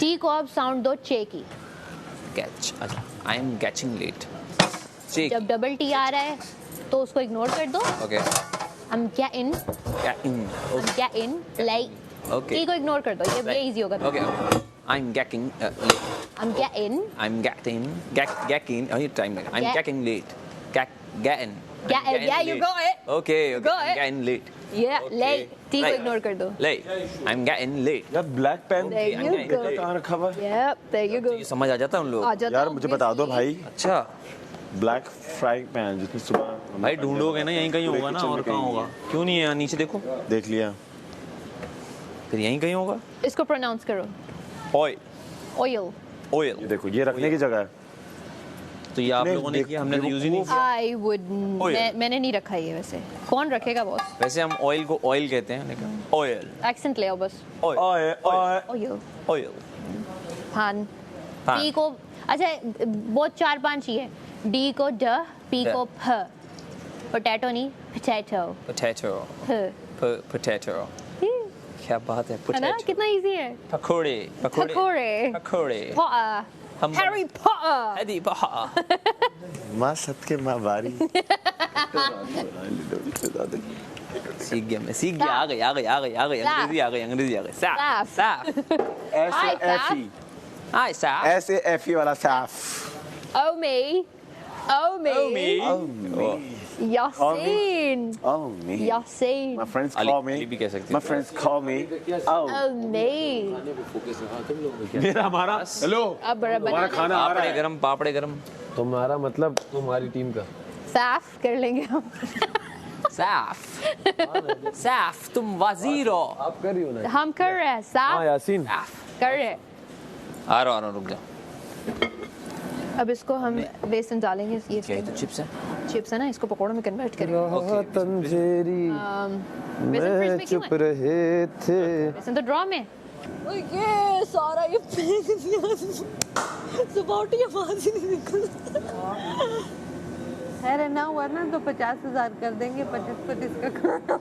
टी को आप साउंड दो चे की। कैच, अच्छा, I am catching late. Check, जब डबल टी आ रहा है तो उसको इग्नोर कर दो। ओके, हम क्या इन, लाइक Okay. टी को इग्नोर कर दो, ये इजी होगा। Okay, I am getting late. हम क्या इन, आई एम गेटिंग, ये टाइम लगा। I am Get- getting late, getting, yeah, you got it. Okay, got it. getting late, ये Okay. लाइक टी को Late. इग्नोर कर दो। late, I'm getting late। यार black pen There you go. कहाँ रखा हुआ है? Yep, there you go। ये समझ आ जाता है उन लोग। आ जाता यार मुझे बता दो भाई, अच्छा ब्लैक फ्राई पैन जिसमें सुबह भाई ढूंढोगे ना, यहीं कहीं होगा ना, किचन में और कहाँ कहीं होगा? क्यों नहीं है यहाँ नीचे देखो, देख लिया। फिर यहीं कहीं होगा। इसको प्रोनाउंस करो। Oil, oil. ये ऑयल, देखो ये रखने की जगह है। तो ये आप नहीं, लोगों ने देख- किया, हमने तो यूज ही नहीं देखो, किया। आई वुड, मैंने नहीं रखा ये वैसे। कौन रखेगा बॉस? वैसे हम ऑयल को ऑयल कहते हैं, लेकिन ऑयल, एक्सेंट ले आओ बस। ऑयल, ओए ओए ऑयल। ऑयल, पान। पान। पी को, अच्छा बहुत 4-5 ही है। डी को ड, पी ड। को फ। पोटैटो नहीं, पोटैटो। पोटैटो, ह। पोटैटो, क्या बात है, है ना, पोटैटो, कितना इजी है। पकोड़े, पकोड़े, पकोड़े। पकोड़े, पॉटर। हम- हैरी पॉटर। हैरी पॉटर, माँ सदके माँ बारी। सीख गया मैं, सीख गया, आ गई अंग्रेजी आ गई, साफ, साफ, Hi, Saf. हाय साफ, SAFE वाला साफ। Oh me. Oh me. Yasin. Oh me. Yasin. My friends Ali- call me. Ali भी कह सकती My friends call me. Oh. Oh me. मेरा हमारा हेलो अब बड़ा हमारा बना खाना आ रहा है। पापड़े गरम, तुम्हारा मतलब तुम्हारी टीम का। साफ कर लेंगे हम। साफ, साफ, तुम वजीर हो। आप कर रही हो ना? हम कर रहे हैं हाँ साफ यासीन, कर रहे हैं। आ रहा हूँ, रुक जा। अब इसको हम बेसन डालेंगे, ये क्या ये तो चिप्स है? चिप्स है ना, इसको पकौड़ों में कन्वर्ट करेंगे। राहत अंधेरी बेसन फ्रिज में में क्यों चुप है? रहे थे। बेसन तो ड्रॉ में। ये सारा ये सपाटी आवाज ही नहीं निकल। अरे ना हुआ ना तो 50,000 कर देंगे, 25 का खाना।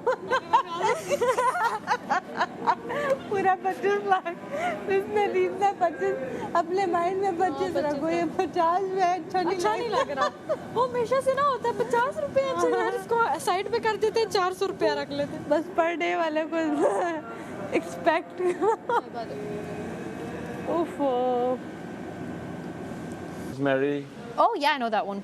पूरा 25 लाख इसमें दीना 25 अपने माइंड में 25 रखो, ये 50 में अच्छा नहीं लग रहा। वो हमेशा से ना होता है 50 रुपए, अच्छा यार इसको साइड पे कर देते हैं, 400 रुपया रख लेते हैं। बस पर डे वाले को एक्सपेक्ट। ओफो Mary. Oh yeah, I know that one.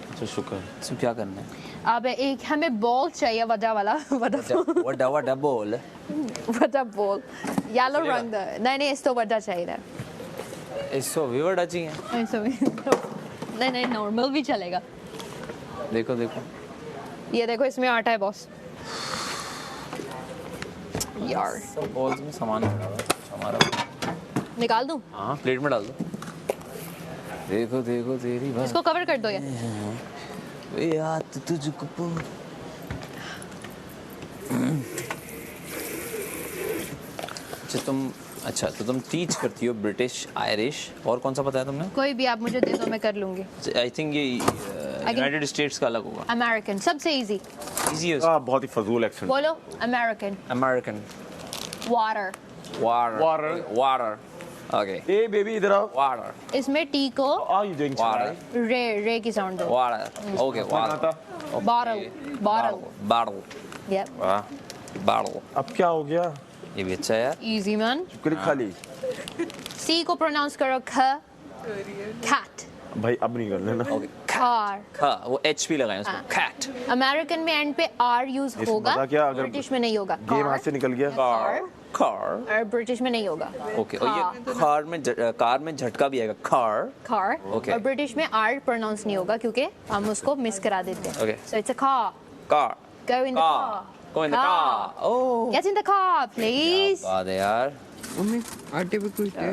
अच्छा शुक्र। इसमें क्या करना है? अब एक हमें बॉल चाहिए, वड़ा वाला, वड़ा बोल, वड़ा बॉल, येलो रंग दा। नहीं इसको वड़ा चाहिए। इसको भी वड़ा चाहिए। ऐसा भी नहीं नॉर्मल भी चलेगा। देखो देखो, ये देखो इसमें आटा है बॉस। यार सब बॉल्स में सामान पड़ा हुआ है हमारा। निकाल दूं? हाँ, प्लेट में डाल दो। देखो देखो तेरी बात, इसको कवर कर दो ये। याद तुझको अच्छा तो तुम टीच करती हो ब्रिटिश, आयरिश, और कौन सा बताया तुमने? कोई भी आप मुझे दे दो, मैं कर लूंगी। आई थिंक ये यूनाइटेड स्टेट्स का अलग होगा। अमेरिकन सबसे इजी। इजी है। बहुत ही फजूल एक्सेंट। बोलो American. American, water. Water, water, okay, ए बेबी इधर आओ। वाटर, इसमें टी को Are you doing वाटर, रे की साउंड दो। Water, okay, water, bottle, bottle. Bottle, yup, वाह, बाटल। अब क्या हो गया? ये भी अच्छा है यार। Easy man. शुक्र खाली। सी को प्रोनाउंस करो ख। कैट। भाई अब नहीं कर लेना। Okay, car. खा, वो एच पी लगाएं उसको, कैट, अमेरिकन में एंड पे आर यूज इसमें होगा, मजा क्या अगर ब्रिटिश में नहीं होगा। गेम हाथ से निकल गया। कार, कार, और ब्रिटिश में नहीं होगा। ओके, और ये कार में झटका भी आएगा, कार, कार। Okay. और ब्रिटिश में आर प्रोनाउंस नहीं होगा क्योंकि हम उसको मिस करा देते हैं। Okay. So it's a car. Car, Go in the car. car, go in the car, oh, Get in the car, please. बात है यार। मम्मी आटे पे कुछ है।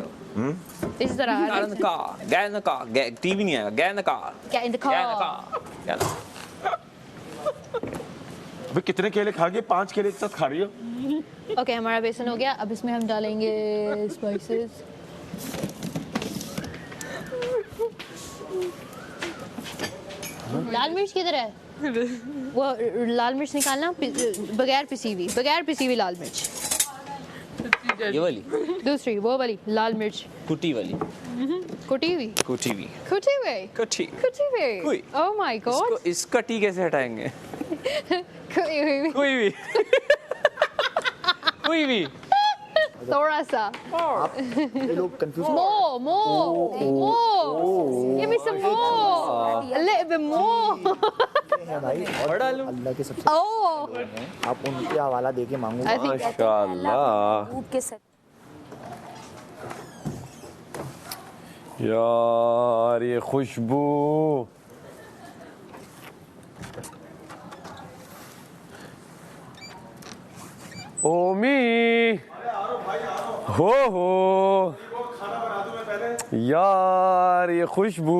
इस तरह। Get in the car, get in the car, TV नहीं आएगा, get in the car, Get in the get in the car. car, get in the car। अबे कितने केले खा गए? 5 केले एक साथ खा रही हो? ओके हमारा बेसन हो गया, अब इसमें हम डालेंगे स्पाइसेस। लाल मिर्च किधर है? वो लाल मिर्च निकालना, बगैर पिसी हुई लाल मिर्च। ये वाली दूसरी वो वाली लाल मिर्च कुटी वाली कुटी हुई कुटी कुटी हुई। ओह माय गॉड, इस कटी कैसे हटाएंगे? कोई भी थोड़ा सा ये लोग confuse give me some more, a little bit more। है भाई, और अल्लाह के सबसे Oh, आप उनके हवाला दे के मांगो। I think माशाल्लाह धूप के साथ यार ये खुशबू ओमी हो यार ये खुशबू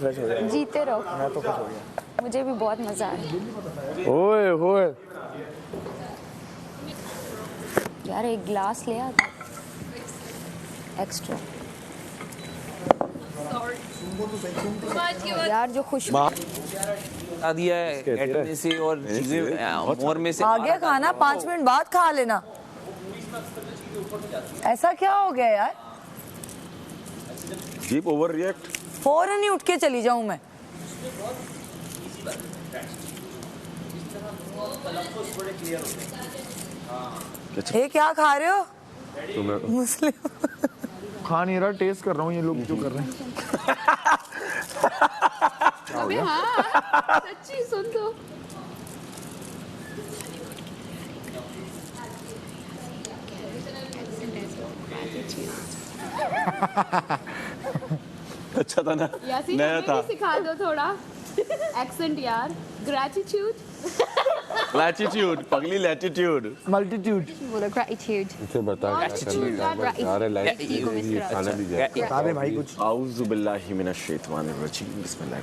जीते रहो। मैं तो खुश हो गया। मुझे भी बहुत मजा आया ओए होए यार। एक गिलास ले आ एक्स्ट्रा यार, जो खुशबू आ दिया है एट में से और चीजें मोर में से आ गया खाना, 5 मिनट बाद खा लेना। ऐसा क्या हो गया यार? Jeep over react. फौरन ही उठ के चली जाऊं मैं। ये क्या खा रहे हो? मुस्लिम खा नहीं रहा, टेस्ट कर रहा हूँ ये लोग जो कर रहे हैं। अबे हाँ, सच्ची सुन तो। अच्छा था ना, यासीन नया हमें था। भी सिखा दो थोड़ा एक्सेंट यार। ग्रेटिट्यूड लैटिट्यूड, पगली लैटिट्यूड। मल्टीट्यूड बोलो gratitude। इसे बता सारे लाइफ खाना दीजिए। बता दे भाई कुछ। आऊज़ु बिल्लाहि मिनश शैतानिर रजीम, बिस्मिल्लाह।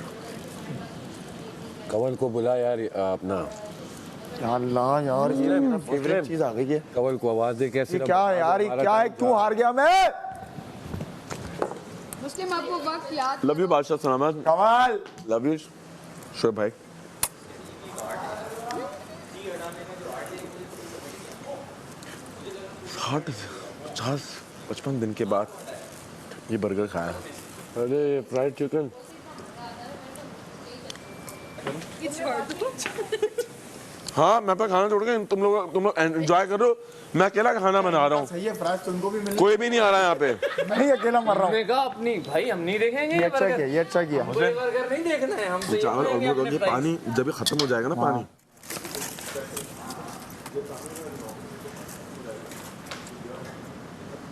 कवल को बुला यार अपना। या अल्लाह यार, ये मेरा फेवरेट चीज आ गई है। कवल को आवाज दे कैसे? ये क्या है यार, ये क्या है? क्यों हार गया मैं? मुस्लिम आपको वक्त याद लव यू बादशाह सलामत। कमाल। लव यू शोएब भाई। साठ 50-55 दिन के बाद ये बर्गर खाया। अरे फ्राइड चिकन हाँ, मैं पे खाना छोड़ के तुम लोग एंजॉय करो। मैं अकेला खाना बना रहा हूँ, सही है, फ्राइज तुमको भी मिल। कोई भी नहीं आ रहा है यहाँ पे। मैं ही अकेला मर रहा हूँ। कहा अपनी भाई हम नहीं देखेंगे ये अच्छा किया, ये अच्छा किया। कोई बर्गर नहीं देखना है हम। ये चावल और ये पानी जब ये खत्म हो जाएगा ना पानी,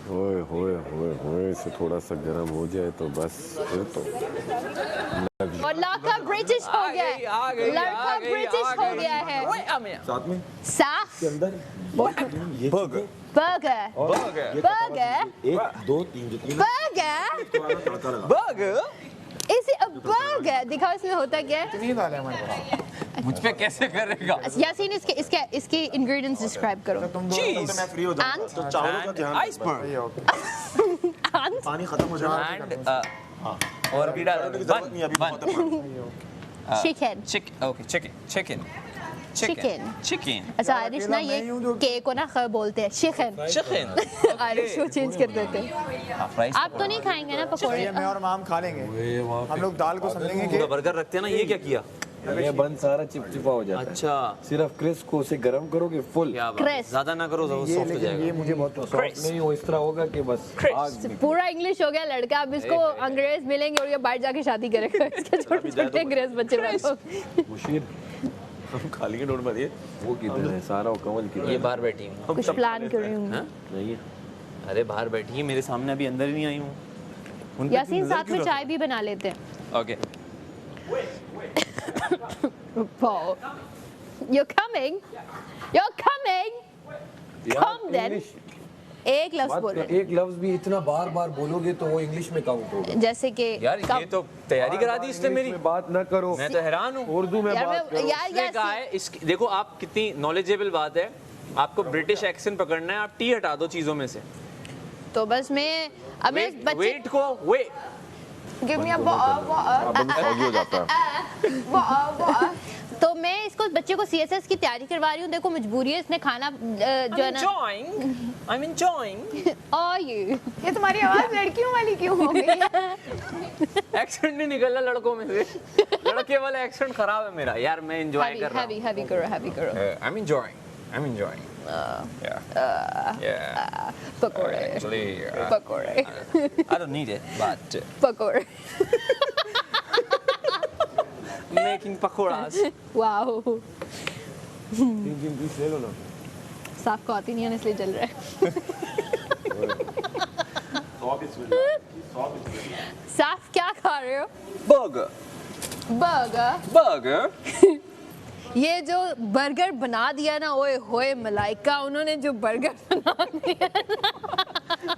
होए होए होए होए से थोड़ा सा गर्म हो जाए तो बस फिर तो और लड़का ब्रिटिश हो गया है। लड़का ब्रिटिश हो गया है। साथ में साफ अंदर ये बर्गर बर्गर 1 2 3 जितनी बर्गर बर्गर इसे बर्गर दिखाओ, इसमें होता क्या है? नहीं डाले हमारे पास। मुझ पे कैसे करेगा? यासीन इसके इंग्रेडिएंट्स डिस्क्राइब करो। तुम दो तो मैं फ्री हो जाऊँ। And? तो चावलों का ध्यान आइसबर्ग And पानी खत्म हो जाएगा। एंड और भी डालो। जरूरत नहीं, अभी बहुत है पानी। चिकन। चिकन अच्छा आयरिश ना ये के को ना ख बोलते हैं चिकन। आयरिश को चेंज कर देते हैं। आप तो नहीं खाएंगे ना पकोड़े? ये मैं और माम खा लेंगे। हम लोग दाल को समझेंगे कि बर्गर रखते हैं ना। ये क्या किया? ये बन सारा चिपचिपा हो जाता है। अच्छा सिर्फ क्रिस्प को उसे गर्म करोगे फुल। क्या बात है। Crisp। ज्यादा ना करो तो ये, सॉफ्ट हो लेकिन ये जाएगा। मुझे बहुत पसंद है। नहीं वो इस तरह होगा कि बस आग निकले। पूरा इंग्लिश हो गया लड़का। अब इसको अंग्रेज मिलेंगे और ये बाहर जाके शादी करेगा। इसके छोटे छोटे अंग्रेज बच्चे बैठो। मुशीर हम खा लेंगे, डोंट वरी। वो किधर है? सारा वो कवल किधर ये है? बाहर बैठी हूँ। कुछ प्लान कर रही हूँ। नहीं है। अरे बाहर बैठी है मेरे सामने, अभी अंदर ही नहीं आई हूँ। यासीन साथ में चाय भी बना लेते हैं। Okay Paul, you're coming. You're coming. Come then. एक लफ्ज बात बोल कर- रहे एक लफ्ज भी इतना बार बार बोलोगे तो वो इंग्लिश में काउंट होगा। हैं। जैसे कि यार ये तो तैयारी करा दी इसने मेरी। इंग्लिश में बात ना करो, मैं तो हैरान हूँ। उर्दू में यार बात करो। यार इसने कहा है देखो आप कितनी नॉलेजेबल बात है। आपको ब्रिटिश एक्सेंट पकड़ना है, आप टी हटा दो चीजों में से। तो बस मैं अब मैं बच्चे वेट को वे गिव मी अ अब सॉगी हो जाता है। तो मैं इसको बच्चे को सीएसएस की तैयारी करवा रही हूँ। देखो मजबूरी है, इसने खाना जो है ना। I'm enjoying. और ये तुम्हारी आवाज लड़कियों वाली क्यों हो गई? एक्सेंट नहीं निकल रहा लड़कों में से। लड़के वाला एक्सेंट खराब है मेरा यार, मैं एंजॉय कर रहा हूँ। हैवी करो। I'm enjoying. Yeah. पकोड़े। Actually, पकोड़े। I don't need it, but पकोड़े। making pakoras. वाओ। पीस ले लो ना। साफ को आती नहीं है इसलिए जल रहा है। साफ क्या खा रहे हो? Burger. बर्गर। ये जो बर्गर बना दिया ना, ओए होए मलाइका, उन्होंने जो बर्गर बना दिया ना,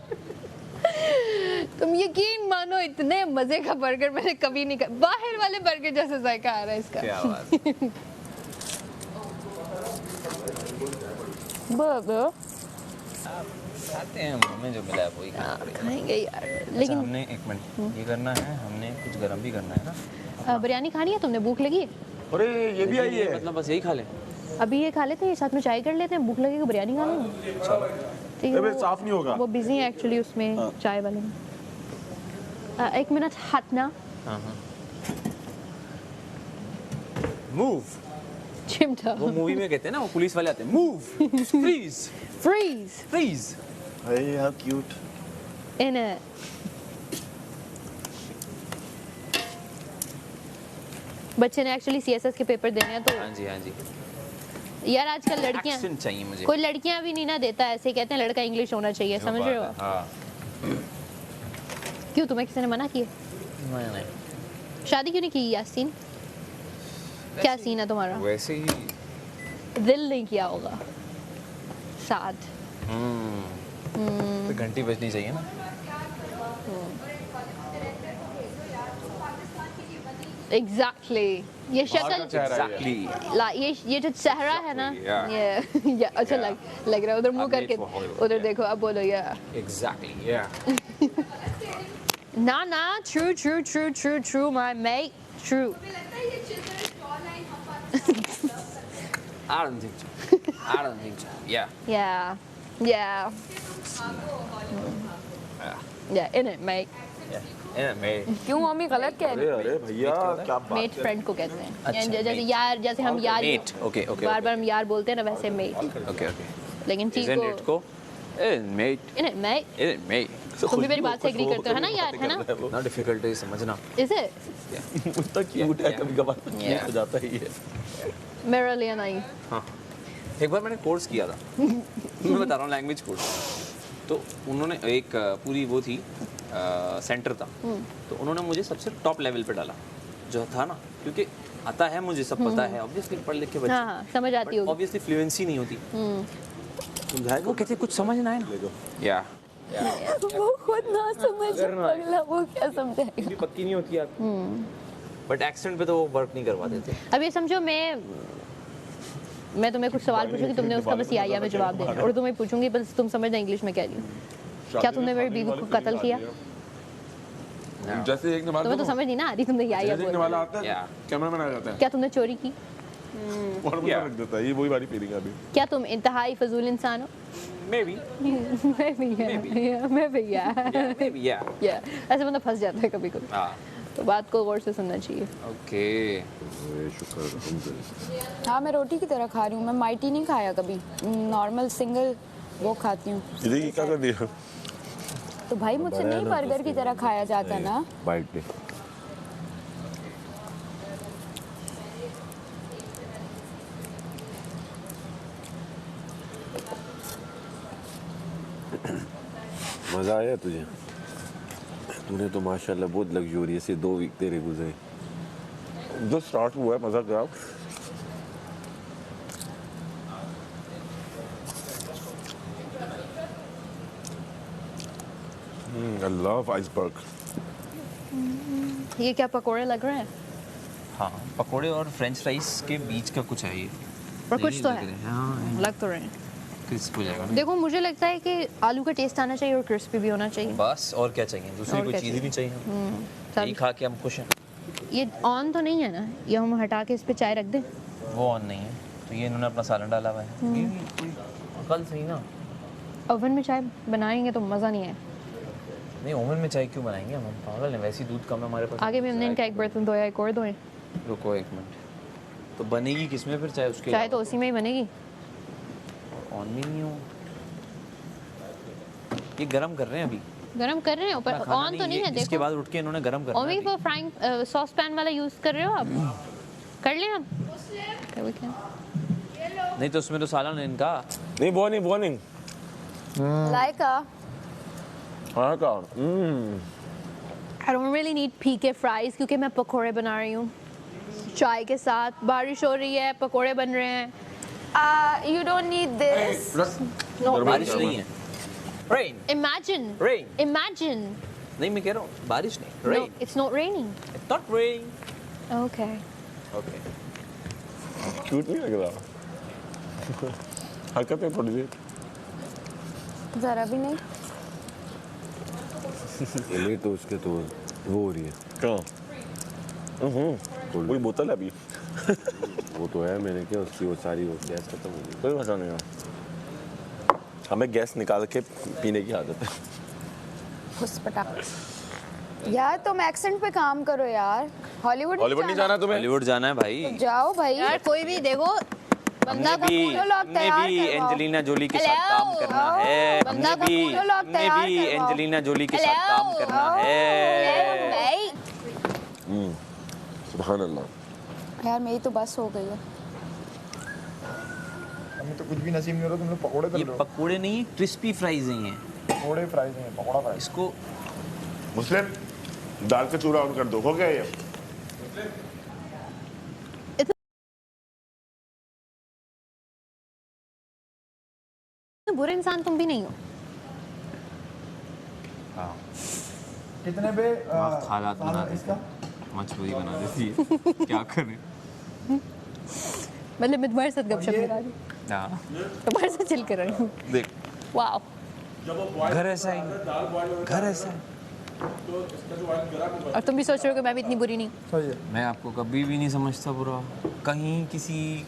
तुम यकीन मानो इतने मजे का बर्गर मैंने कभी नहीं खाया। बाहर वाले बर्गर जैसा जायका आ रहा है इसका। क्या बात। बर्गर खाते हैं, हमें जो मिला है वही खाएंगे यार। लेकिन लेकिन हमने एक मिनट ये करना है, हमने कुछ गरम भी करना है ना। बिरयानी खानी है तुमने? भूख लगी? अरे ये भी आई है। मतलब बस यही खा ले। अभी ये खा लेते हैं, साथ में चाय कर लेते हैं, भूख लगेगी बिरयानी खा लेंगे। ठीक है, साफ नहीं होगा। वो बिजी है एक्चुअली उसमें, चाय वाले में। एक मिनट हटना। मूव। चिमटा। वो मूवी में कहते हैं ना, वो पुलिस वाले आते हैं, मूव, फ्रीज। अरे हाउ क्यूट। इन बच्चे ने एक्चुअली सीएसएस के पेपर देने हैं तो हाँ जी यार आजकल लड़कियां, एक्सेंट चाहिए मुझे। कोई लड़कियां भी नहीं ना देता, ऐसे कहते हैं लड़का इंग्लिश होना चाहिए, समझ रहे हो? हाँ। क्यों, तुम्हें किसी ने मना किया? नहीं। शादी क्यों नहीं की यासीन? क्या सीन है तुम्हारा? वैसे ही दिल नहीं किया होगा साथ। तो घंटी बजनी चाहिए ना। एग्जैक्टली ये शक्ल, एग्जैक्टली ये जो चेहरा है ना, ये अच्छा लग रहा है। उधर मुंह करके उधर देखो, अब बोलो यार। एग्जैक्टली या ना true my mate, true. I don't think so. Yeah. Yeah, in it mate. Yeah, mate. क्यों मम्मी गलत कह रही? अरे भैया क्या बात मेट है। फ्रेंड को कहते हैं। अच्छा, जैसे mate. यार, जैसे हम यार Mate. Okay. बार हम यार बोलते हैं ना, वैसे मेट। Okay. लेकिन चीज Isn't it को को? Mate. In it mate. Mate. तुम भी मेरी बात से एग्री करते हो, है ना यार, है ना? ना डिफिकल्ट है समझना। Is it? उतना क्यूट है, कभी कभार क्यूट हो जाता ही है। मेरा लिए नहीं। हाँ, एक बार मैंने कोर्स किया था। मैं बता रहा हूँ, लैंग्वेज कोर्स। तो उन्होंने एक पूरी वो थी, सेंटर था, तो उन्होंने मुझे सबसे टॉप लेवल पे डाला जो था ना, क्योंकि आता है मुझे, सब पता है ऑब्वियसली, पढ़ लिख के बच्चे। हाँ, समझ आती होगी। ऑब्वियसली फ्लुएंसी नहीं होती। वो कहते कुछ समझ ना आए ना। या वो खुद ना समझ पगला, वो क्या समझाएगा? पक्की नहीं होती यार। बट एक्सेंट पे तो वो वर्क नहीं करवा देते। अब ये समझो, मैं तुम्हें कुछ सवाल पूछूंगी, तुमने उसका बस या में जवाब देना, और तुम्हें पूछूंगी बस तुम समझना इंग्लिश में कह रही हो। क्या तुमने मेरी बीवी को कत्ल किया? जैसे एक नमाज तुम्हें तो समझ नहीं ना आ रही, तुमने या बोल वाला आता है, कैमरामैन आ जाता है क्या तुमने चोरी की? और मुझे रख देता है, ये वही वाली फीलिंग है अभी। क्या तुम इंतहाई फजूल इंसान हो? Maybe. मैं भी या ऐसे बंदा फंस जाता है कभी कभी, तो बात को गौर से सुनना चाहिए। ओके। हाँ, मैं रोटी की तरह खा रही हूँ, मैं माइटी नहीं खाया कभी, नॉर्मल सिंगल वो खाती हूँ। दीदी क्या कर दिया? तो भाई मुझसे नहीं बर्गर की तरह खाया जाता ना। बाइट ले। मज़ा आया तुझे? तूने तो माशाल्लाह बहुत लग्जूरियस से 2 वीक तेरे गुजरे। जो स्टार्ट हुआ है, मजा क्या? I love iceberg. ये क्या पकोड़े लग रहे हैं? हाँ, पकोड़े और फ्रेंच फ्राइज के बीच का कुछ है ये। और कुछ तो है, हाँ, लग तो रहे हैं। क्रिस्प हो जाएगा ना। देखो मुझे लगता है कि आलू का टेस्ट आना चाहिए और क्रिस्पी भी होना चाहिए। बस और क्या चाहिए, दूसरी और कोई क्या चीज़ ही नहीं चाहिए। यही खा के हम खुश हैं। ये ऑन तो नहीं है ना, ये हम हटा के इस पे चाय रख दें? वो ऑन नहीं है तो ये इन्होंने अपना सालन डाला हुआ है। ये भी कोई अकल सही ना। ओवन में चाय बनाएंगे तो मज़ा नहीं है। नहीं ओवन में चाय क्यों बनाएंगे हम पागल हैं, वैसे ही दूध कम है हमारे पास। आगे भी हमने इनका एक बर्तन धोया, एक और धोए। रुको एक मिनट, तो बनेगी किसमें फिर चाय? उसके चाय तो उसी में ही बनेगी। ऑन भी नहीं हो, ये गरम कर रहे हैं अभी। गरम कर रहे हैं ऊपर, ऑन तो नहीं है। इसके देखो बाद उठ के इन्होंने गरम करना ओवी है वो फ्राइंग सॉस पैन वाला यूज कर रहे हो आप? कर लें हम? We can. नहीं तो उसमें तो सालन है इनका। नहीं वो नहीं लाइका हाँ का I don't really need पीके फ्राइज क्योंकि मैं पकोड़े बना रही हूँ चाय के साथ। बारिश हो रही है, पकोड़े बन रहे हैं। you don't need this. बारिश नहीं है। Rain. Imagine. Rain. Imagine. नहीं मैं कह रहा हूँ बारिश नहीं। Rain. No, it's not raining. It's not rain. Okay. Okay. Cute नहीं लग रहा हरकत है थोड़ी सी जरा भी नहीं। ले तो उसके तो वो हो रही है। कहाँ कोई बोतल है अभी वो तो है, मैंने क्या उसकी वो सारी वो गैस खत्म हो गई। कोई मजा नहीं है, हमें गैस निकाल के पीने की आदत है। घुसपटा यार तुम एक्सेंट पे काम करो यार। हॉलीवुड नहीं जाना तुम्हें? हॉलीवुड जाना है भाई। जाओ भाई। यार कोई भी देखो बंदा का मोनोलॉग हमने तैयार भी करवाओ। एंजेलिना जोली के साथ काम करना है। बंदा का मोनोलॉग हमने तैयार भी करवाओ। एंजेलिना जोली के साथ काम करना है। सुभान अल्लाह। यार मेरी तो बस हो गई है। हमें तो कुछ भी नसीब नहीं हो रहा, तुम लोग पकोड़े कर ये रहे हो। पकोड़े नहीं, क्रिस्पी फ्राइज हैं ये। पकोड़े फ्राइज हैं, पकोड़ा फ्राइज। इसको मुस्लिम दाल का चूल्हा ऑन कर दो, हो गया ये? बुरे इंसान तुम भी नहीं हो। हाँ कितने पे हालात बना इसका? मजबूरी बना देती है क्या करें। मतलब मैं तुम्हारे साथ गपशप लगा रही हूँ, हाँ तुम्हारे साथ चिल कर रही हूँ। देख वाओ, घर ऐसा ही, घर ऐसा है। और तुम भी सोच रहे हो कि मैं भी इतनी बुरी नहीं। सही है। मैं आपको कभी भी नहीं समझता बुरा, कहीं किसी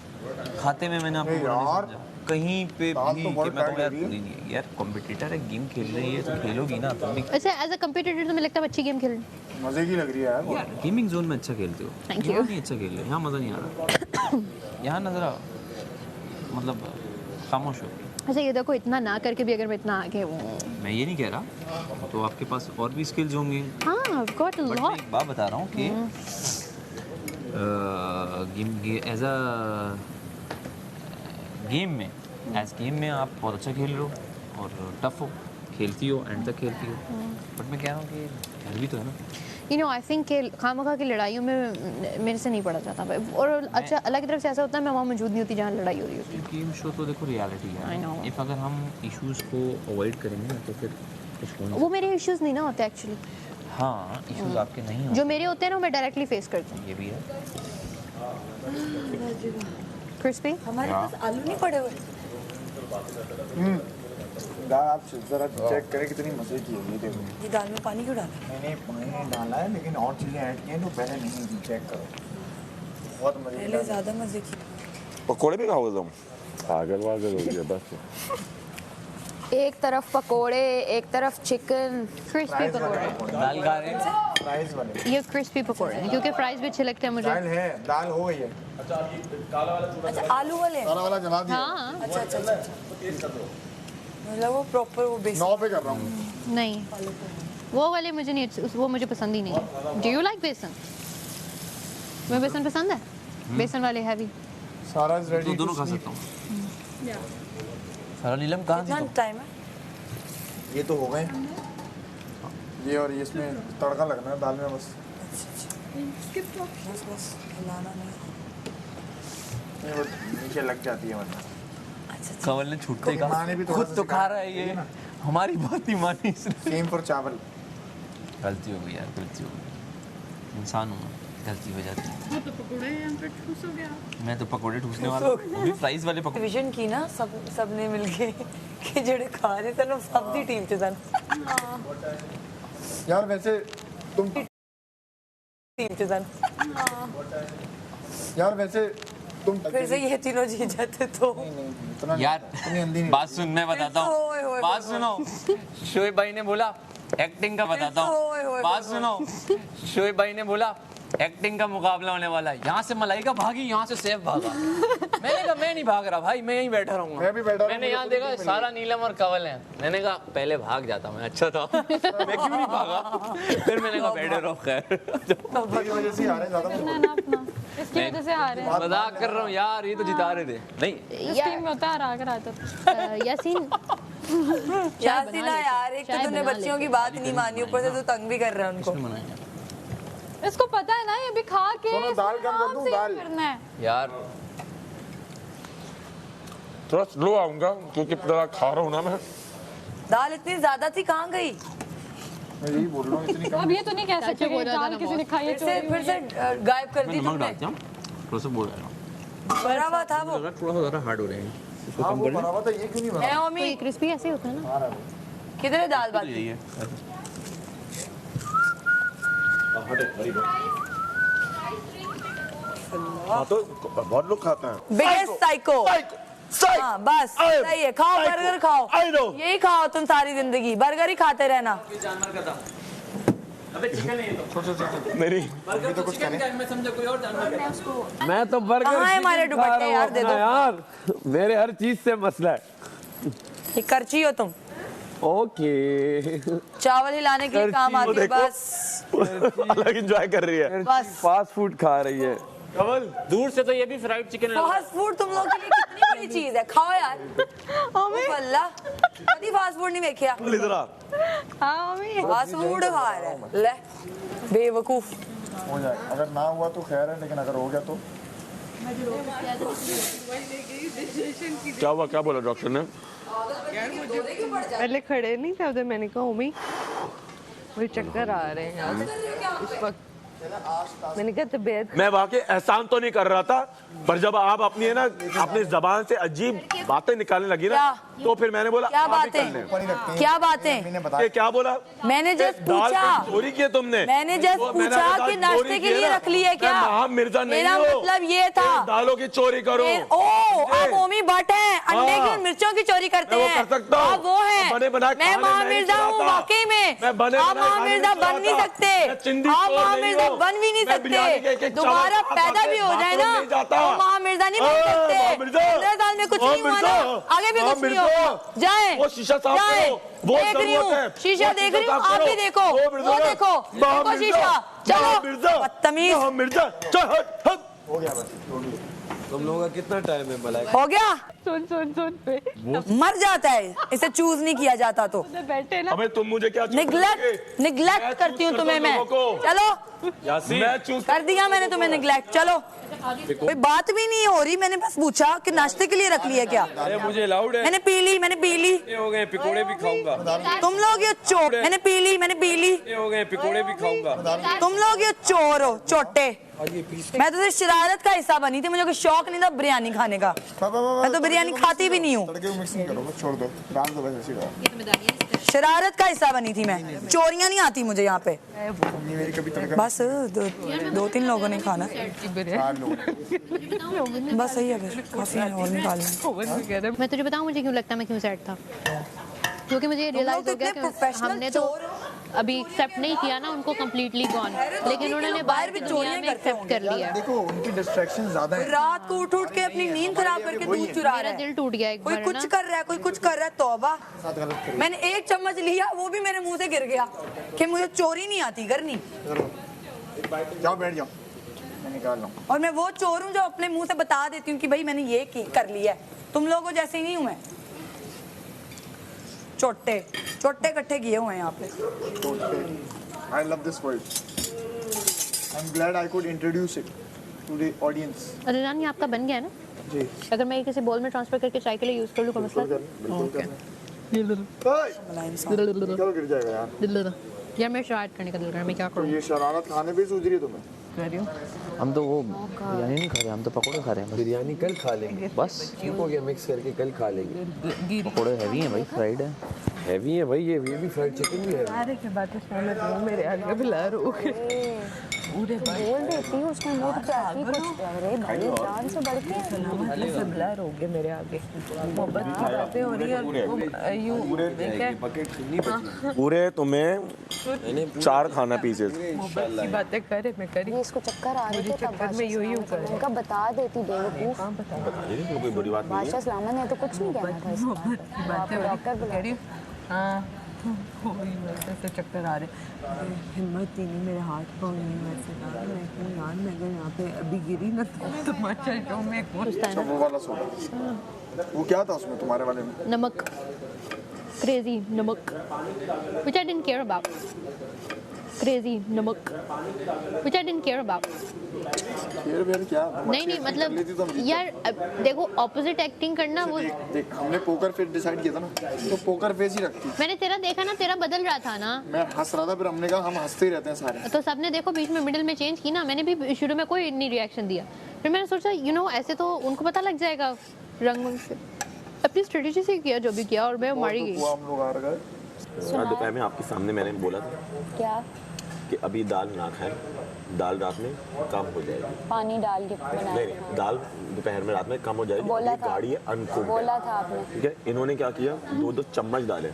खाते में मैंने आपको बुरा नहीं समझा, कहीं पे दाल भी तो कि बहुत मैं तो टाइट यार लग रही है। बुरी नहीं है। यार कॉम्पिटिटर है, गेम खेल रही है तो खेलोगी ना तुम भी। अच्छा एज अ कंपटीटर तुम्हें लगता है अच्छी गेम खेल रही? मजे की लग रही है यार। यार गेमिंग जोन में अच्छा खेलते हो, Thank you. यहाँ नहीं अच्छा खेल रहे, यहाँ मज़ा नहीं आ रहा। यहाँ नजर आओ, मतलब खामोश हो। अच्छा ये देखो, इतना ना करके भी अगर मैं इतना आगे हूँ। मैं ये नहीं कह रहा, तो आपके पास और भी स्किल्स होंगे। हाँ, I've got a बट मैं lot. एक बात बता रहा हूँ कि एज अ गेम में, एज गेम में आप बहुत अच्छा खेल रहे हो और टफ हो, खेलती हो, एंड तक खेलती हो। बट मैं कह रहा हूँ कि घर भी तो है ना। You know, I think कि खामखा की लड़ाइयों में मेरे से नहीं पड़ा जाता भाई। और अच्छा अल्लाह की तरफ से ऐसा होता है मैं वहाँ मौजूद नहीं होती जहाँ लड़ाई हो रही होती है। गेम शो तो देखो रियलिटी I know. है। इफ अगर हम इश्यूज को अवॉइड करेंगे ना तो फिर कुछ हो नहीं। वो मेरे इश्यूज नहीं ना होते एक्चुअली। हाँ इश्यूज आपके नहीं होते। जो मेरे होते हैं ना मैं डायरेक्टली फेस करती हूँ। ये भी है। क्रिस्पी हमारे पास आलू नहीं पड़े हुए। दाल आप जरा चेक करें कितनी मजे की है ये देखो। ये दाल में पानी क्यों डाला? मैंने पानी डाला है लेकिन और चीजें ऐड की हैं तो पहले नहीं की, चेक करो। बहुत मजे की पहले दाल है। ज़्यादा मज़े की। पकोड़े भी खाओगे तुम? पागल वागल हो गया बस। एक तरफ पकोड़े, एक तरफ चिकन। क्रिस्पी पकौड़े, दाल खा रहे हैं। फ्राइज वाले ये क्रिस्पी पकौड़े हैं क्योंकि फ्राइज भी अच्छे लगते हैं मुझे। दाल है, दाल हो गई है। अच्छा आलू वाले? सारा वाला जला दिया। हाँ अच्छा अच्छा अच्छा। मतलब वो प्रॉपर वो बेस 9 पे कर रहा हूँ। नहीं, वो वाले मुझे नहीं, वो मुझे पसंद ही नहीं। डू यू लाइक बेसन? तुम्हें बेसन पसंद है? बेसन वाले हैवी। सारा इज तो रेडी। दोनों खा सकता हूँ। सारा नीलम कहाँ थी कितना तुम? टाइम है? ये तो हो गए। ये और ये इसमें तड़का लगना है दाल में बस। बस बस हिलाना नहीं। ये वो नीचे लग जाती है वरना। कंवल ने छूटते कहा माने भी थोड़ा खुद सा तो सिखा खा रहा है ये, हमारी बात ही मानी इसने। सेम फॉर चावल। गलती हो गई यार, गलती हो गई। इंसान हूँ मैं, गलती हो जाती है। तो पकोड़े हम पे ठूस हो गया। मैं तो पकोड़े ठूसने वाला हूँ। वो भी फ्राइज वाले पकोड़े। विजन की ना सब ने मिलके कि जेड़े खा रहे थे ना सब दी टीम च सन। यार वैसे तुम इंतजार यार वैसे तुम फिर से ये तीनों जीत जाते तो इतना यार इतनी अंधी नहीं बात सुन, मैं बताता हूँ, ओए, ओए, बात सुनो। शोएब भाई ने बोला एक्टिंग का बताता ओए, हूँ, ओए, बात सुनो। शोएब भाई ने बोला एक्टिंग का मुकाबला होने वाला है। यहाँ से मलाइका भागी, यहाँ से सैफ भागा। मैंने कहा मैं नहीं भाग रहा भाई, मैं यहीं बैठा रहूंगा। मैं भी बैठा मैंने यहाँ देखा सारा नीलम और कंवल है। मैंने कहा पहले भाग जाता मैं, अच्छा था। मैं क्यों नहीं भागा? फिर मैंने कहा बैठे रहो खैर। मेरी वजह से आ रहे हैं ज्यादा अपना इसकी वजह से हारे हैं। मजाक कर रहा हूँ यार, ये तो जिता रहे थे। नहीं इस टीम में होता है हरा कर आता यासीन यासीना यार, एक तो तूने बच्चियों की बात नहीं मानी, ऊपर से तू तंग भी कर रहा है उनको। इसको पता है ना ये भी खा के सोनू, दाल कम कर दूं, से दाल। करना है। यार थोड़ा स्लो आऊंगा क्योंकि पूरा खा रहा हूँ ना मैं। दाल इतनी ज्यादा थी, कहाँ गई? मैं यही बोल रहा हूँ इतनी कम। अब ये तो नहीं कह सकते कि दाल किसी ने खाई है फिर से गायब कर दी नमक तुमने। डालता हूँ, थोड़ा सा बोल रहा हूँ, भरा हुआ था वो। थोड़ा सा ज़्यादा हार्ड हो रहे हैं। इसको हाँ कम वो कर बना हुआ था, ये क्यों नहीं बना? है तो ओमी, ये क्रिस्पी ऐसे होता है ना। किधर है दाल बात? यही है। हाँ तो बहुत लोग खाते हैं। Biggest psycho. हाँ बस सही है, खाओ बर्गर खाओ, यही खाओ तुम सारी जिंदगी, बर्गर ही खाते रहना। जानवर का था। अबे चिकन है ये तो। नहीं बर्गर तो चिकन का है, मैं समझा कोई और जानवर का है। मैं तो बर्गर कहाँ है हमारे चिकन खा दुपट्टे रहा यार, हूँ दे दो। अपना यार, मेरे हर चीज से मसला है। ये करची हो तुम, ओके चावल हिलाने के लिए काम आती है बस। अलग एंजॉय कर रही है। बस फास्ट फूड खा रही है। कवल दूर से तो ये भी फ्राइड चिकन है। फास्ट फूड तुम लोग के लिए कितनी बड़ी चीज है, खाओ यार। अल्लाह कभी फास्ट फूड नहीं देखिया। फास्ट फूड खा रहा है, ले बेवकूफ। हो जाए, अगर ना हुआ तो खैर है, लेकिन अगर हो गया तो क्या हुआ, क्या बोला डॉक्टर ने? पहले खड़े नहीं थे उधर, मैंने कहा उमी मुझे चक्कर आ रहे हैं यार इस वक्त। मैंने कहा तबीयत मैं वाकई एहसान तो नहीं कर रहा था, पर जब आप अपनी है ना अपनी जबान से अजीब बातें निकालने लगी ना, तो फिर मैंने बोला क्या आप ही कर बातें? लें। क्या बातें? ये क्या बोला? मैंने जस्ट दाल पूछा, कहीं चोरी की है तुमने? मैंने जस्ट वो मैंने पूछा दाल कि नाश्ते चोरी के की है लिए ना? रख ली है क्या? मैं महाम मिर्जा नहीं मेरा हूँ। मतलब ये था। कि दालों की चोरी करो। ओ आप ओमी भट्ट हैं, अंडे की और मिर्चों की चोरी करते मैं वो हैं। कर सकता हूँ। आप वो हैं। बने बनाए मैं खाने महा नहीं मिर्जा हूँ खिलाता। वाकई में। मैं बने आप बनाए महा खाने मिर्जा नहीं बन नहीं खिलाता। सकते। मैं चिंदी आप चोर महा नहीं मिर्जा हूँ। बन भी नहीं मैं बिरयानी के सकते। एक दोबारा चावल पैदा भी हो खाता जाए बाथरूम ना, नहीं जाता। तो महा मिर्जा नहीं बन सकते। 15 साल में कुछ नहीं हुआ ना, आगे भी कुछ नहीं होगा। जाए वो शीशा साफ जाए। करो, वो देख रही जरूरत हूँ, है। शीशा वो देख रही हूँ, साफ आप करो। भी देखो, वो वो देखो, देखो शीशा। चलो बदतमीज। मिर्जा चल हट हट। हो गया बस। तुम लोगों का कितना टाइम है मलाई? हो गया, सुन सुन सुन पे मर जाता है इसे चूज नहीं किया जाता तो। उधर बैठे ना, अबे तुम मुझे क्या choose निग्लेक्ट करोगे? निग्लेक्ट मैं करती हूँ choose तुम्हें करता मैं। हूँ लोगों को। चलो मैं चूज कर दिया मैंने तुम्हें निग्लेक्ट। चलो कोई बात भी नहीं हो रही, मैंने बस पूछा कि नाश्ते के लिए रख लिया क्या? अरे मुझे अलाउड है। मैंने पी ली, मैंने पी ली। ये हो गए पकोड़े भी खाऊंगा। तुम लोग ये चोर, मैंने पी ली, मैंने पी ली। ये हो गए पकोड़े भी खाऊंगा। तुम लोग ये चोर हो, चोटे। मैं तो सिर्फ शरारत का हिस्सा बनी थी, मुझे कोई शौक नहीं था बिरयानी खाने का। मैं तो बिरयानी खाती भी नहीं हूँ। तड़के को मिक्स नहीं करो, बस छोड़ दो, डाल दो बस ऐसे ही। शरारत का हिस्सा बनी थी मैं, चोरियां नहीं आती मुझे यहाँ पे। मम्मी मेरी कभी तड़का बस दो तीन लोगों ने खाना, 4 लोग। बस सही है, फिर काफी है और निकालना। मैं तुझे बताऊं मुझे क्यों लगता है मैं क्यों सैड था, क्योंकि मुझे रियलाइज हो गया कि हमने तो अभी एक्सेप्ट नहीं किया ना उनको कम्प्लीटली गॉन, लेकिन उन्होंने बाहर की दुनिया में एक्सेप्ट कर लिया है। देखो उनकी डिस्ट्रैक्शन ज्यादा है। रात को उठ उठ के अपनी नींद खराब करके दूध चुरा मेरा रहा है। दिल टूट गया एक कोई बार कुछ ना। कर रहा है, कोई कुछ कर रहा है, तौबा। साथ गलत करो। मैंने एक चम्मच लिया, वो भी मेरे मुंह से गिर गया कि मुझे चोरी नहीं आती करनी। जाओ बैठ जाओ, मैं निकाल रहा हूँ। और मैं वो चोर हूँ जो अपने मुंह से बता देती हूँ कि भाई मैंने ये कर लिया है। तुम लोगों जैसे ही नहीं हूँ मैं। चोटे चोटे इकट्ठे किए हुए हैं यहाँ पे। I love this word. I'm glad I could introduce it to the audience. अरे रानी आपका बन गया है ना जी। अगर मैं किसी बॉल में ट्रांसफर करके चाय के लिए यूज कर लूँ कोई मसला बिल्कुल कर। कल गिर जाएगा यार। यार मैं शरारत करने का दिल कर रहा है, मैं क्या तो करूँ? ये शरारत खाने पे सूझ रही है तुम्हें? हम तो वो बिरयानी नहीं खा रहे, हम तो पकोड़े खा रहे हैं बिरयानी कल खा लेंगे, बस। ठीक हो गया, मिक्स करके कल खा लेंगे। पकोड़े हैवी हैं भाई, फ्राइड है। हैवी है भाई, ये भी फ्राइड चिकन भी है। अरे क्या बात है, शाम में मेरे आगे बिला रो पूरे बोल देती हूँ उसको मूड पे आती कुछ। अरे भाई जान से बढ़ के से ब्लर हो गए मेरे आगे, मोहब्बत की बातें हो रही है यूं पूरे तुम्हें 4 खाना पीसेस। मोहब्बत की बातें करे मैं करी, इसको चक्कर आ रहे थे चक्कर में यूं यूं कर उनका बता देती बेवकूफ। कोई बड़ी बात नहीं बादशाह सलामत ने तो कुछ नहीं कहना था इसको। मोहब्बत की बातें हो डॉक्टर बुला रही। हाँ वैसे चक्कर आ रहे, हिम्मत ही नहीं, मेरे हाथ पाँव नहीं वैसे ना, मैं क्यों यार मैं अगर यहाँ पे अभी गिरी ना तो तमाचा शो में वो वाला सोडा, वो क्या था उसमें तुम्हारे वाले में? नमक, क्रेजी नमक, which I didn't care about. Crazy नमक, which I didn't care about. फिर क्या? नहीं मतलब यार देखो ऑपोजिट एक्टिंग करना वो देख हमने पोकर फेस डिसाइड किया था ना, तो पोकर फेस ही रखती। मैंने तेरा देखा ना, तेरा बदल रहा था ना, मैं हंस रहा था, फिर हमने कहा हम हंसते ही रहते हैं सारे। तो सबने देखो बीच में मिडिल में चेंज की ना, मैंने भी शुरू में कोई नहीं रिएक्शन दिया, फिर मैंने सोचा ऐसे तो उनको पता लग जाएगा रंग वंग से, अपनी स्ट्रेटेजी से किया जो भी किया और मैं मारी गई। हम लोग आ गए दोपहर में आपके सामने मैंने बोला था क्या कि अभी दाल ना खाएं, दाल रात में कम हो जाएगी। पानी डाल के बनाया नहीं, दाल दोपहर में रात में कम हो जाएगी। बोला था। गाड़ी है अनकुक्ड, बोला था आपने। ठीक है। इन्होंने क्या किया, 2 चम्मच डाले,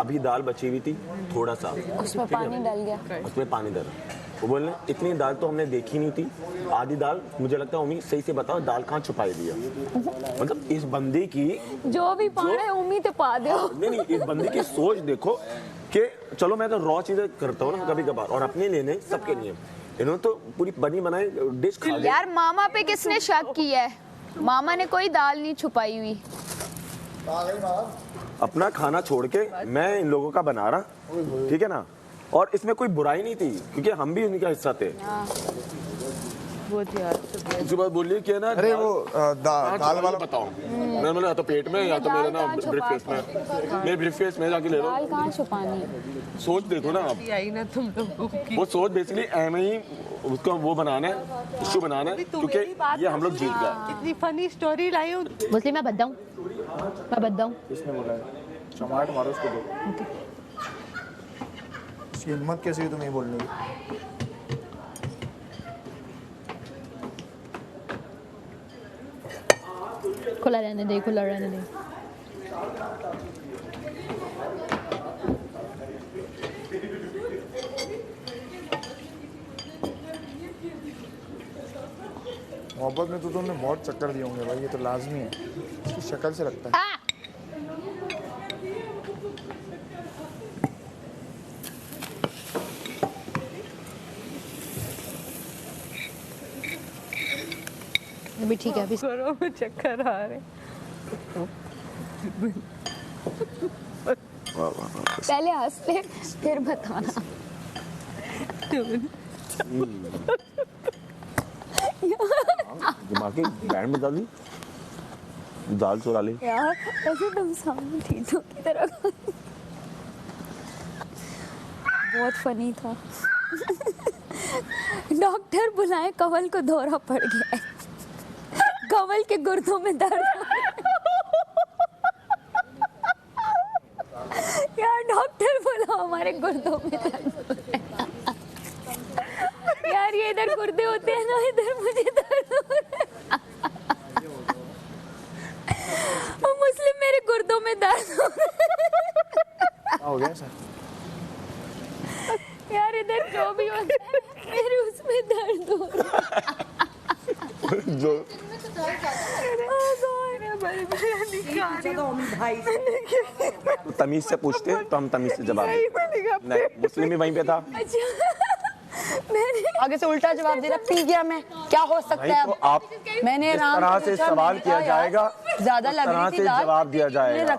अभी दाल बची हुई थी थोड़ा सा, उसमें पानी डल गया, उसमें पानी डाला। वो बोले इतनी दाल तो हमने देखी नहीं थी, आधी दाल मुझे लगता है उम्मीद सही से बताओ दाल कहाँ छुपाई दिया। मतलब इस बंदे की जो भी पा रहे उम्मीद पा दो। नहीं, इस बंदे की सोच देखो कि चलो मैं तो रॉ चीजें करता हूँ ना कभी कभार, और अपने लिए नहीं सबके लिए। इन्होंने तो पूरी बनी बनाई डिश खा ली। यार मामा पे किसने शक किया है? मामा ने कोई दाल नहीं छुपाई हुई। अपना खाना छोड़ के मैं इन लोगों का बना रहा, ठीक है ना, और इसमें कोई बुराई नहीं थी क्योंकि हम भी उनका हिस्सा थे। उसके बाद बोलिए क्या ना, अरे वो दाल वाला बताओ, मैं या तो पेट में या तो मेरे ना ब्रेकफास्ट में, मेरे ब्रेकफास्ट में जाके ले लो। दाल कहाँ छुपानी? सोच देखो ना आप, आई ना तुम लोगों की वो सोच बेसिकली एम ही उसको वो बनाना है, इशू बनाना है, क्योंकि ये हम लोग जीत गए। इतनी फनी स्टोरी लाई हूँ। मुस्लिम मैं बद्दा हूँ, मैं बद्दा हूँ। किसने बोला है? टमाटर मारो उसको दो। इसकी हिम्मत कैसे हुई तुम्हें ये बोलने की? खुला रहने दे, खुला रहने दे। मोहब्बत में तो तुमने बहुत चक्कर दिए होंगे भाई, ये तो लाजमी है, इसकी शक्ल से लगता है। अभी ठीक है, अभी करो में चक्कर आ रहे। पहले हंस ले फिर बताना। दिमागी बैंड बता दी, दाल चुरा ली। यार ऐसे तुम सामने थी तो की तरह बहुत फनी था। डॉक्टर बुलाए, कंवल को दौरा पड़ गया है, कंवल के गुर्दों में दर्द। यार डॉक्टर बुलाओ, हमारे गुर्दों में दर्द। यार ये इधर गुर्दे होते हैं ना, इधर मुझे दर्द हो रहा है। और मुस्लिम मेरे गुर्दों में दर्द हो रहा है। हो गया सर? यार इधर जो भी होता है मेरे उसमें दर्द हो रहा है। जो तो तमीज से पूछते तो हम तमीज से जवाब देते। नहीं, मुस्लिम भी वहीं पे था। आगे से उल्टा जवाब दे रहा, पी गया मैं, क्या हो सकता है? तो आप मैंने इस तरह से सवाल किया जाएगा, ज्यादा इस लग तरह रही थी से दाल, जवाब दिया जाएगा।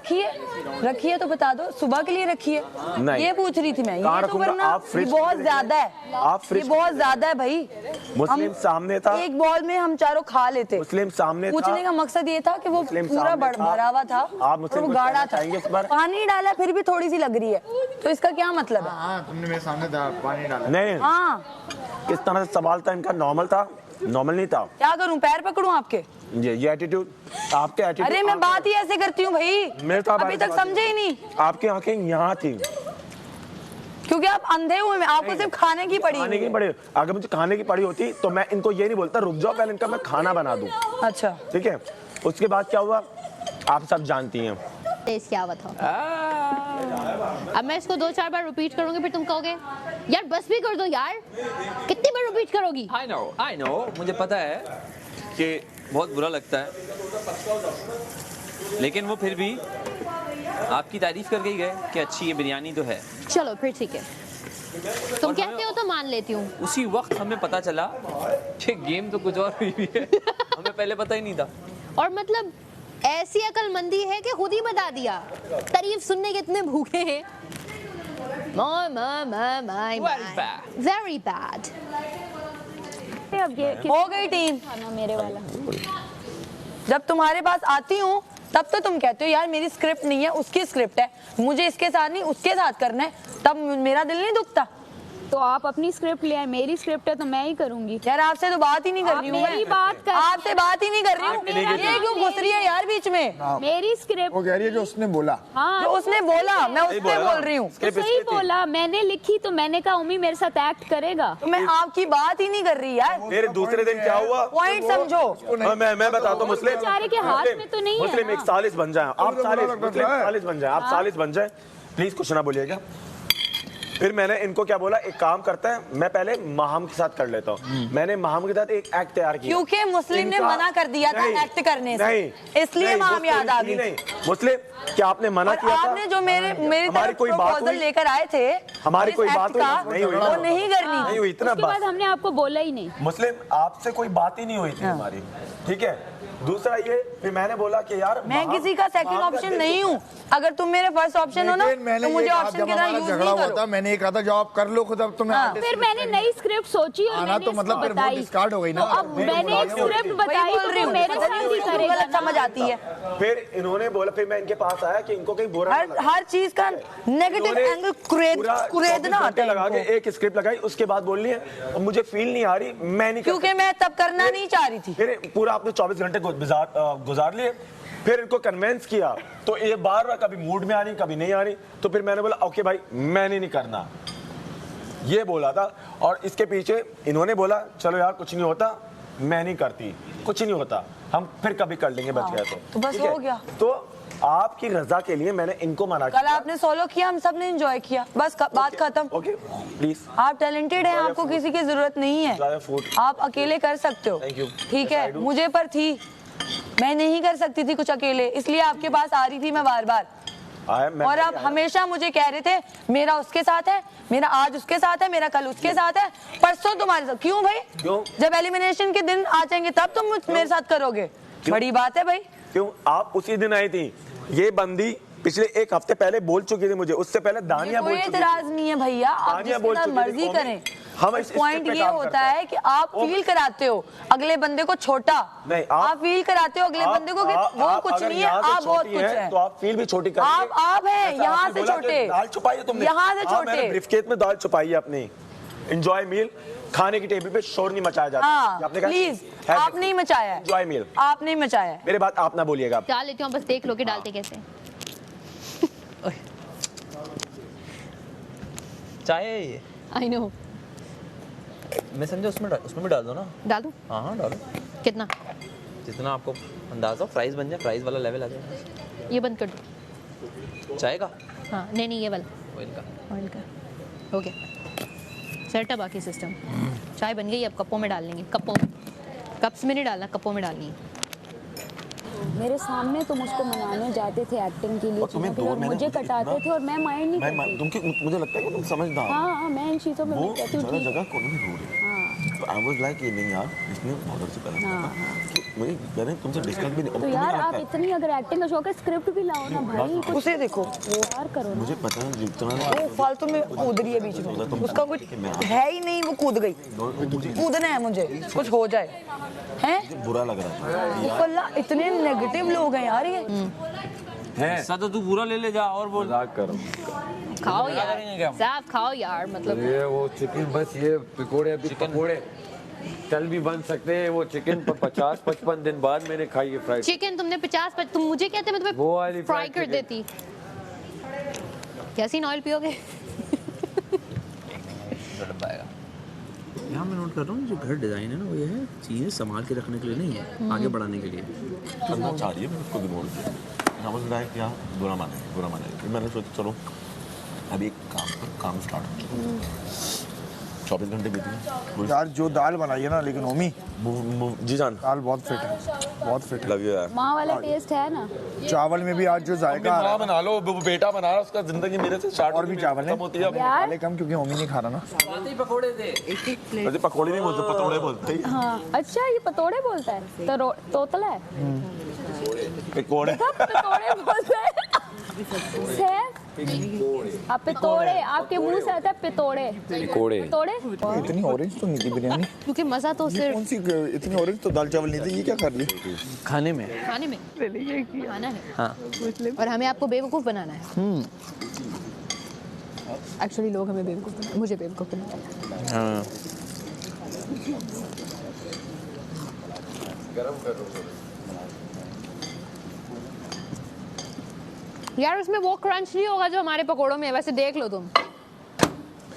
रखी है तो बता दो, सुबह के लिए रखी है? नहीं। ये पूछ रही थी मैं। कहाँ ये तो रखूंगा? वरना आप फ्रिज ये बहुत में ज्यादा है, आप ये फ्रिज बहुत ज्यादा है भाई। मुस्लिम सामने था, एक बॉल में हम चारों खा लेते। मुस्लिम सामने था। पूछने का मकसद ये था कि वो मुस्लिम पूरा सामने था। भरा हुआ था आप और मुस्लिम वो कुछ गाढ़ा कहना था, चाहेंगे इस बार? पानी डाला फिर भी थोड़ी सी लग रही है, तो इसका क्या मतलब है? हाँ तुमने मेरे सामने पानी डाला। नहीं, हाँ किस तरह से सवाल था इनका? नॉर्मल था? नॉर्मल नहीं था? क्या करूं, पैर पकड़ूं आपके? ये एटीट्यूड, आपके एटीट्यूड। अरे मैं बात ही ऐसे करती हूँ भाई, मेरे साथ अभी तक समझे ही नहीं। आपकी आंखें यहाँ थी, क्योंकि आप अंधे हुए हैं, आपको सिर्फ खाने की पड़ी खाने हुई की है। पड़ी, अगर मुझे खाने की पड़ी होती तो मैं इनको ये नहीं बोलता रुक जाओ पहले इनका मैं खाना बना दूं। अच्छा ठीक है, उसके बाद क्या हुआ आप सब जानती हैं। टेस्ट क्या हुआ था? अब मैं इसको 2-4 बार रिपीट करूंगी फिर तुम कहोगे यार बस भी कर दो यार, कितनी बार रिपीट करोगी? आई नो मुझे पता है कि बहुत बुरा लगता है, लेकिन वो फिर भी आपकी तारीफ करके ही गए कि अच्छी ये बिरयानी तो है। चलो फिर ठीक है, तुम कहते हो तो मान लेती हूँ। उसी वक्त हमें पता चला कि गेम तो कुछ और हुई है, हमें पहले पता ही नहीं था। और मतलब ऐसी अकलमंदी है कि खुद ही बता दिया, तारीफ सुनने के इतने भूखे हैं। Very bad. अब ये हो गई टीम। खाना मेरे वाला। जब तुम्हारे पास आती हूँ तब तो तुम कहते हो यार मेरी स्क्रिप्ट नहीं है, उसकी स्क्रिप्ट है, मुझे इसके साथ नहीं उसके साथ करना है, तब मेरा दिल नहीं दुखता। तो आप अपनी स्क्रिप्ट ले आए, मेरी स्क्रिप्ट है तो मैं ही करूंगी। यार आपसे तो बात ही नहीं कर रही हूँ, मेरी बात कर, आपसे बात ही नहीं कर रही हूँ, ये क्यों घुस रही है यार बीच में? मेरी स्क्रिप्ट वो कह रही है जो उसने बोला। हाँ जो उसने बोला मैं उससे बोल रही हूँ। तो सही बोला, मैंने लिखी तो मैंने कहा उम्मी मेरे साथ एक्ट करेगा। तो मैं आपकी बात ही नहीं कर रही यार। फिर दूसरे दिन क्या हुआ पॉइंट समझो। मैं बताता हूँ। मुस्लिम बेचारे के हाथ में तो नहीं है। मुस्लिम एक सालिस बन जाए, आप सालिस, मुस्लिम सालिस बन जाए, आप सालिस बन जाए, प्लीज कुछ ना बोलिएगा। फिर मैंने इनको क्या बोला, एक काम करता है मैं पहले माहम के साथ कर लेता हूँ। मैंने माहम के साथ एक एक्ट तैयार किया क्योंकि मुस्लिम ने मना कर दिया था एक्ट करने से, इसलिए माहम याद आ गई। नहीं मुस्लिम, क्या आपने मना किया था? आपने जो मेरी तरफ कोई बात प्रपोजल लेकर आए थे, हमारी कोई बात नहीं हुई, वो नहीं करनी नहीं हुई, इतना उसके बाद हमने आपको बोला ही नहीं। मुस्लिम आपसे कोई बात ही नहीं हुई थी हमारी, ठीक है। दूसरा ये, फिर मैंने बोला कि यार मैं किसी का सेकंड ऑप्शन नहीं हूँ, अगर तुम मेरे फर्स्ट ऑप्शन हो ना तो मुझे ऑप्शन के तरह यूज नहीं करो। मैंने ये कहा था जॉब कर लो खुद, अब तुम्हें फिर मैंने नई स्क्रिप्ट सोची और मैंने तो मतलब फिर वो डिस्कार्ड हो गई ना। अब मैंने एक स्क्रिप्ट बताई तो मेरे साथ ही करेगा, गलत समझ आती है। फिर इन्होंने बोला, फिर मैं इनके पास आया कि इनको कहीं बुरा हर चीज का नेगेटिव एंगल कुरेदना आता है लगा के एक स्क्रिप्ट लगाई, उसके बाद बोल रही है और मुझे फील नहीं आ रही, मैं नहीं, क्योंकि मैं तब करना नहीं चाह रही थी। फिर पूरा आपने 24 घंटे गुजार लिए, फिर इनको कन्वेंस किया तो ये बार बार कभी मूड में आ रही कभी नहीं आ रही, तो फिर मैंने बोला ओके भाई मैंने नहीं करना, ये बोला था। और इसके पीछे इन्होंने बोला चलो यार कुछ नहीं होता, मैं नहीं करती, कुछ नहीं होता, हम फिर कभी कर लेंगे बच गया तो बस हो गया। तो आपकी रजा के लिए मैंने इनको मना किया। कल आपने सोलो किया, हम सब ने एंजॉय किया, बस बात खत्म। ओके प्लीज, आप टैलेंटेड हैं, आपको किसी की जरूरत नहीं है, आप अकेले कर सकते हो, ठीक है। मुझे पर थी, मैं नहीं कर सकती थी कुछ अकेले, इसलिए आपके पास आ रही थी मैं बार बार। और आप हमेशा मुझे कह रहे थे मेरा उसके साथ है, मेरा आज उसके साथ है, मेरा कल उसके साथ है, परसों तुम्हारे साथ। क्यों भाई? जब एलिमिनेशन के दिन आ जाएंगे तब तुम मेरे साथ करोगे, बड़ी बात है भाई। क्यों? आप उसी दिन आई थी, ये बंदी पिछले एक हफ्ते पहले बोल चुकी थी मुझे, उससे पहले दानिया बोल चुकी थी। कोई एतराज नहीं है भैया, आप जिसके साथ मर्जी करें। हम पॉइंट ये होता है कि आप फील कराते हो अगले बंदे को छोटा, नहीं आप फील कराते हो अगले बंदे को कि वो कुछ नहीं है, आप बहुत कुछ है, तो आप फील भी छोटी करेंगे। आप हैं यहाँ से छोटे, दाल छुपाई है तुमने, यहाँ से छोटे, ब्रीफकेस में दाल छुपाई है अपनी। एंजॉय मील, खाने की टेबल पे शोर नहीं मचाया जाता। हाँ, प्लीज आप नहीं मचाया, एंजॉय मील आप नहीं मचाया। मेरे बात आप ना बोलिएगा। डाल लेती हूँ, बस देख लो कि डालते कैसे। चाय है ये, आई नो। मैं समझा उसमें भी डाल दो ना। डाल दूँ? हाँ डालो। कितना? जितना आपको अंदाजा, फ्राइज बन जाए, फ्राइज वाला लेवल आ जाए। ये बंद कर दो। चाय का? हाँ नहीं ये वाला ऑयल का। ऑयल का हो गया, सेट है बाकी सिस्टम। चाय बन गई, अब कपों में डाल लेंगे। कपों, कप्स में नहीं डालना, कपों में डालनी है। मेरे सामने तुम उसको मनाने जाते थे एक्टिंग के लिए, और मुझे कटाते थे और मैं माइंड नहीं करती। मुझे लगता है कि तुम समझदार। हाँ मैं इन चीजों में कहती हूँ जगह को नहीं ढूंढ रही। तो आई वाज लाइक नहीं यार, इसने ऑर्डर से पहले मुझे मैंने तुमसे डिस्कस भी नहीं। तो यार आप इतनी अगर एक्टिंग का शौक है, स्क्रिप्ट भी लाओ ना भाई, उसे देखो यार करो। मुझे पता है जितना वो फालतू में कूद रही है बीच में, उसका कुछ है ही नहीं, वो कूद गई। कूदना है मुझे, कुछ हो जाए हैं। बुरा लग रहा है, इतने नेगेटिव लोग हैं यार ये। ऐसा तो तू पूरा ले ले जा और बोल। मजाक करो, खाओ यार साहब, खाओ यार। मतलब ये वो चिकन, बस ये पकोड़े, अभी पकोड़े कल भी बन सकते हैं। वो चिकन 50-55 दिन बाद मैंने खाई है फ्राइड चिकन। तुमने 50, तुम मुझे कहते मैं तुम्हें फ्राई कर देती। कैसी ऑयल पियोगे? का डब्बा आएगा। यहाँ मैं नोट कर रहा हूँ जो घर डिज़ाइन है ना वो ये है चीज़ें संभाल के रखने के लिए नहीं है, आगे बढ़ाने के लिए करना चाह रही है, मैं उसको भी बोल दिया। यहाँ बस लाइक यहाँ बुरा माने मैंने सोचा चलो अभी एक काम स्टार्ट 24 घंटे बीत गए यार जो दाल बनाई है ना, लेकिन होमी जी जान दाल बहुत फिट है, बहुत फिट है। लव यू यार। माँ वाला टेस्ट है ना। चावल में भी आज जो जायका आ रहा माँ है, बना लो, वो बेटा बना रहा है, उसका जिंदगी मेरे से स्टार्ट और भी चावल है होती है। पहले कम क्योंकि होमी नहीं खा रहा ना। पकौड़े थे वैसे पकौड़े नहीं बोलते, पतोड़े बोलते हैं। हाँ अच्छा, ये पतोड़े बोलता है तो तोतला है। पकौड़े पतोड़े बोलता है। सैफ, आप पितोड़े, आपके मुंह से आता है पितोड़े। पितोड़े। इतनी ऑरेंज तो नहीं थी बिरयानी, क्योंकि मजा तो ये सिर्फ कौन सी इतनी ऑरेंज तो दाल चावल नहीं थी, ये क्या कर ली? खाने में। खाने में खाना है हाँ और हमें आपको बेवकूफ़ बनाना है। एक्चुअली लोग हमें बेवकूफ़ बनाते, मुझे बेवकूफ़ बनाते हैं। हाँ यार उसमें वो क्रंच नहीं होगा जो हमारे पकोड़ों में है, वैसे देख लो तुम।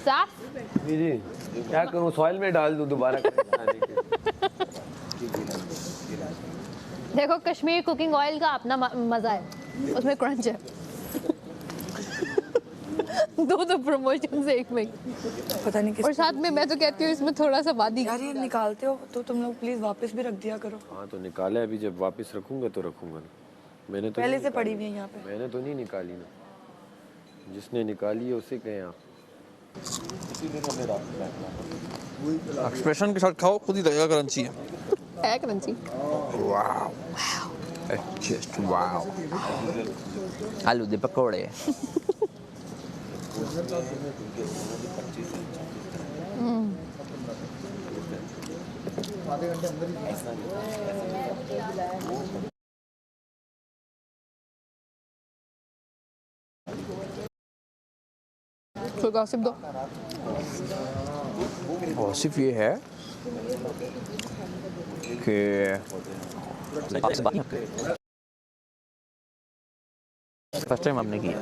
साफ जी क्या करूँ, सॉइल में डाल दूँ दोबारा खाने के। देखो कश्मीर कुकिंग ऑयल का अपना मजा है, उसमें क्रंच है। दो प्रमोशन से एक में, पता नहीं और साथ में मैं तो कहती हूँ इसमें थोड़ा सा वादी। यार ये निकालते हो तो तुम लोग प्लीज वापस भी रख दिया करो। हाँ तो निकाला, अभी जब वापस रखूंगा तो रखूंगा ना। मैंने तो पहले से पड़ी हुई है यहाँ पे। मैंने तो नहीं निकाली ना, जिसने निकाली है उसे कहें आप। एक्सप्रेशन के साथ खाओ, खुद ही लगेगा क्रंची है क्रंची। Wow just wow. आलू दे पकौड़े। तो गॉसिप दो। और सिर्फ ये है कि फर्स्ट टाइम आपने किया?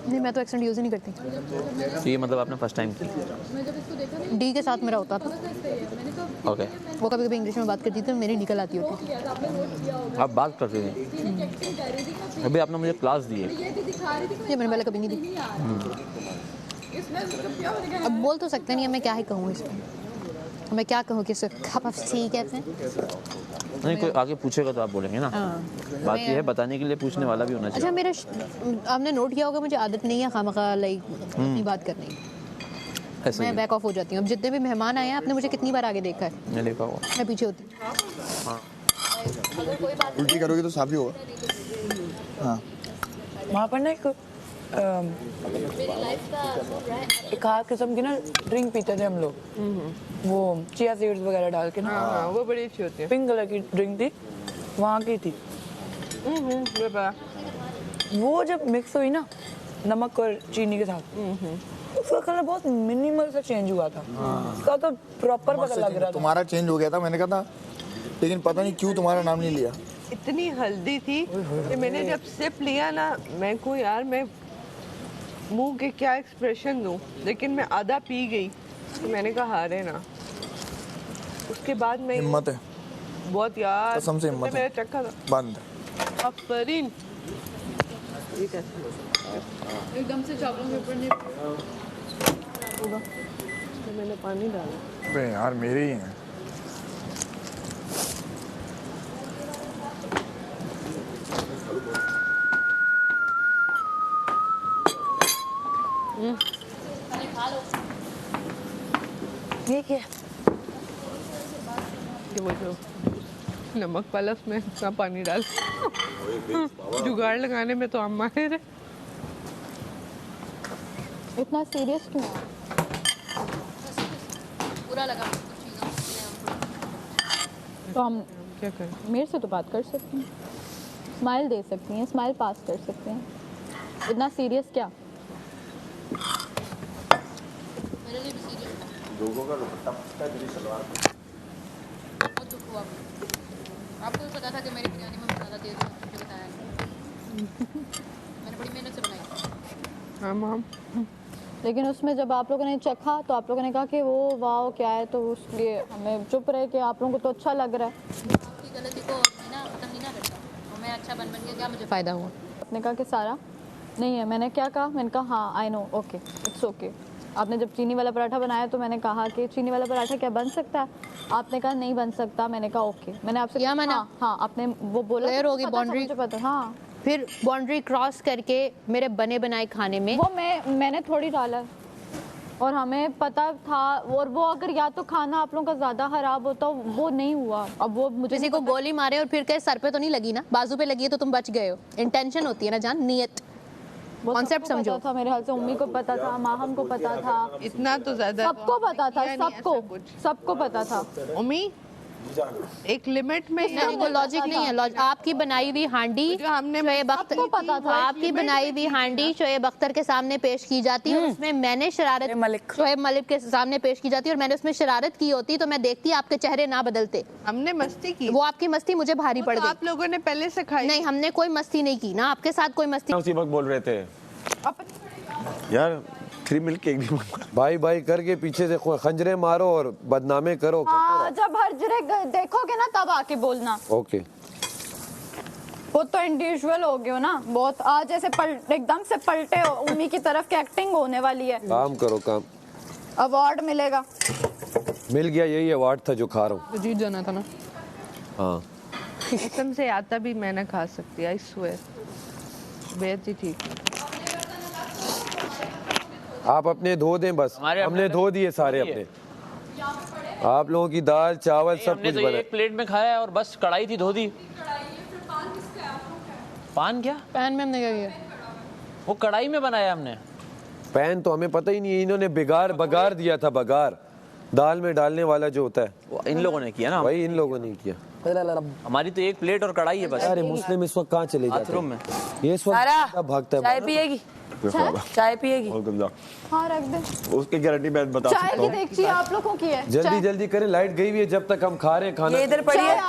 नहीं मैं तो एक्सेंट यूज ही नहीं करती। तो ये मतलब आपने फर्स्ट टाइम की? डी के साथ मेरा होता था। ओके। वो कभी कभी इंग्लिश में बात करती थी तो मेरी निकल आती होती थी। आप बात करते थे, अभी आपने मुझे क्लास दी है। ये मैंने पहले कभी नहीं दी। अब बोल तो सकते नहीं, मैं क्या ही कहूँ इसमें, मैं क्या कहूँ कि कप ऑफ टी कहते हैं। नहीं कोई आगे पूछेगा तो आप बोलेंगे ना। बात ये है बताने के लिए पूछने वाला भी होना चाहिए। अच्छा मेरा आपने नोट किया होगा मुझे आदत नहीं है खामखा लाइक अपनी बात करने की। मैं बैक ऑफ हो जाती हूँ। अब जितने भी मेहमान आए हैं आपने मुझे कितनी बार आगे देखा है? मैं देखा हुआ। मैं पीछे होती। उल्टी करोगे तो साफ ही होगा। हाँ वहाँ पर ना एक खास किस्म की ना ड्रिंक पीते थे हम लोग, वो चिया सीड्स वगैरह डाल के ना। हाँ वो बड़ी अच्छी होती है। पिंक कलर की ड्रिंक थी, वहाँ की थी। वो जब मिक्स हुई ना नमक और चीनी के साथ, उसका कलर बहुत मिनिमल सा चेंज हुआ था। उसका तो प्रॉपर पता लग रहा था। तुम्हारा चेंज हो गया था, मैंने कहा था, लेकिन पता नहीं क्यों तुम्हारा नाम नहीं लिया। इतनी हल्दी थी कि मैंने जब सिप लिया ना, मैं को यार मैं मुंह के क्या एक्सप्रेशन दूं, लेकिन मैं आधा पी गई तो मैंने कहा हारे ना। उसके बाद मैं हिम्मत है बहुत यार, कसम से हिम्मत है। मेरा चक्का था बंद। अफरीन एकदम से चावलों के ऊपर नहीं तो मैंने पानी डाला। अबे यार मेरे ही हैं। ये क्या? कि वो जो नमक वाला उसमें इतना पानी डाल जुगाड़ लगाने में तो हम माहिर है। इतना सीरियस क्यों? बुरा लगा। तो हम क्या करें? मेरे से तो बात कर सकती हैं, स्माइल दे सकती हैं, स्माइल पास कर सकते हैं। इतना सीरियस क्या? लोगों का दुपट्टा फटता है, तेरी सलवार बहुत दुख हुआ। आपको भी पता था कि मेरी बिरयानी में मसाला तेज है, मुझे बताया नहीं। मैंने बड़ी मेहनत से बनाई। हाँ माम लेकिन उसमें जब आप लोगों ने चखा तो आप लोगों ने कहा कि वो वाह क्या है, तो उसलिए हमें चुप रहे कि आप लोगों को तो अच्छा लग रहा है। आपकी गलती को खत्म नहीं ना करता, तो मैं अच्छा बन के क्या मुझे फ़ायदा हुआ? आपने कहा कि सारा नहीं है, मैंने क्या कहा, मैंने कहा हाँ I know, okay it's okay. आपने जब चीनी वाला पराठा बनाया तो मैंने कहा कि चीनी वाला पराठा क्या बन सकता है, आपने कहा नहीं बन सकता, मैंने कहा ओके। मैंने आपसे क्या मना? हाँ आपने वो बोला क्लियर होगी बाउंड्री, हाँ फिर बाउंड्री क्रॉस करके मेरे बने बनाए खाने में वो मैंने थोड़ी डाला है, और हमें पता था, और वो अगर या तो खाना आप लोगों का ज्यादा खराब होता वो नहीं हुआ। अब वो मुझे किसी को गोली मारे और फिर कहे सर पे तो नहीं लगी ना, बाजू पे लगी है तो तुम बच गए हो। इंटेंशन होती है ना जान, नियत, कॉन्सेप्ट समझो। था मेरे ख्याल से उम्मी को पता था, माहम को पता था, इतना तो ज्यादा सबको पता था, सबको पता था। उम्मी एक लिमिट में नहीं, वो लॉजिक नहीं है। आपकी बनाई हुई हांडी शोएब अख्तर सबको पता था, आपकी बनाई हुई हांडी शोएब अख्तर के सामने पेश की जाती है, उसमें मैंने शरारत शोएब मलिक के सामने पेश की जाती है, और मैंने उसमें शरारत की होती तो मैं देखती आपके चेहरे ना बदलते। हमने मस्ती की, वो आपकी मस्ती मुझे भारी पड़ गई। आप लोगों ने पहले से खाई नहीं, हमने कोई मस्ती नहीं की ना, आपके साथ कोई मस्ती। उसी वक्त बोल रहे थे यार 3 मिल्क केक भी मंगवा। भाई भाई करके पीछे से खंजरे मारो और बदनामे करो। हाँ, जब हर देखोगे ना तब आके बोलना। ओके, वो तो इंडिविजुअल हो गए हो ना बहुत, आज ऐसे एकदम से पलटे हो, उम्मी की तरफ की एक्टिंग होने वाली है। काम करो काम, अवार्ड मिलेगा। मिल गया, यही अवार्ड था जो खा रहा हूँ। जीत जाना था ना। हाँ कसम से आता भी मैं ना खा सकती, आई स्वेयर, बेहद ही ठीक। आप अपने धो दें बस, हमने धो दिए सारे अपने। आप लोगों की दाल चावल सब कुछ बना। एक प्लेट में खाया और बस कढ़ाई थी, धो दी। पान क्या? पैन में हमने क्या किया? वो कढ़ाई में बनाया हमने। पैन तो हमें पता ही नहीं है, इन्होंने बगार दिया था, बगार दाल में डालने वाला जो होता है वो इन लोगों ने किया ना, वही इन लोगों ने किया। हमारी तो एक प्लेट और कढ़ाई है बस। अरे मुस्लिम इस वक्त कहाँ चले जाते बाथरूम में। ये इस वक्त भागता है। चाय पिएगी? चाय पिएगी? हाँ रख दे। उसकी गारंटी मैं बता सकता चाय हूँ। की देखिए आप लोगों की है। जल्दी जल्दी करें, लाइट गई हुई है जब तक हम खा रहे हैं खाना। ये इधर पड़ी है,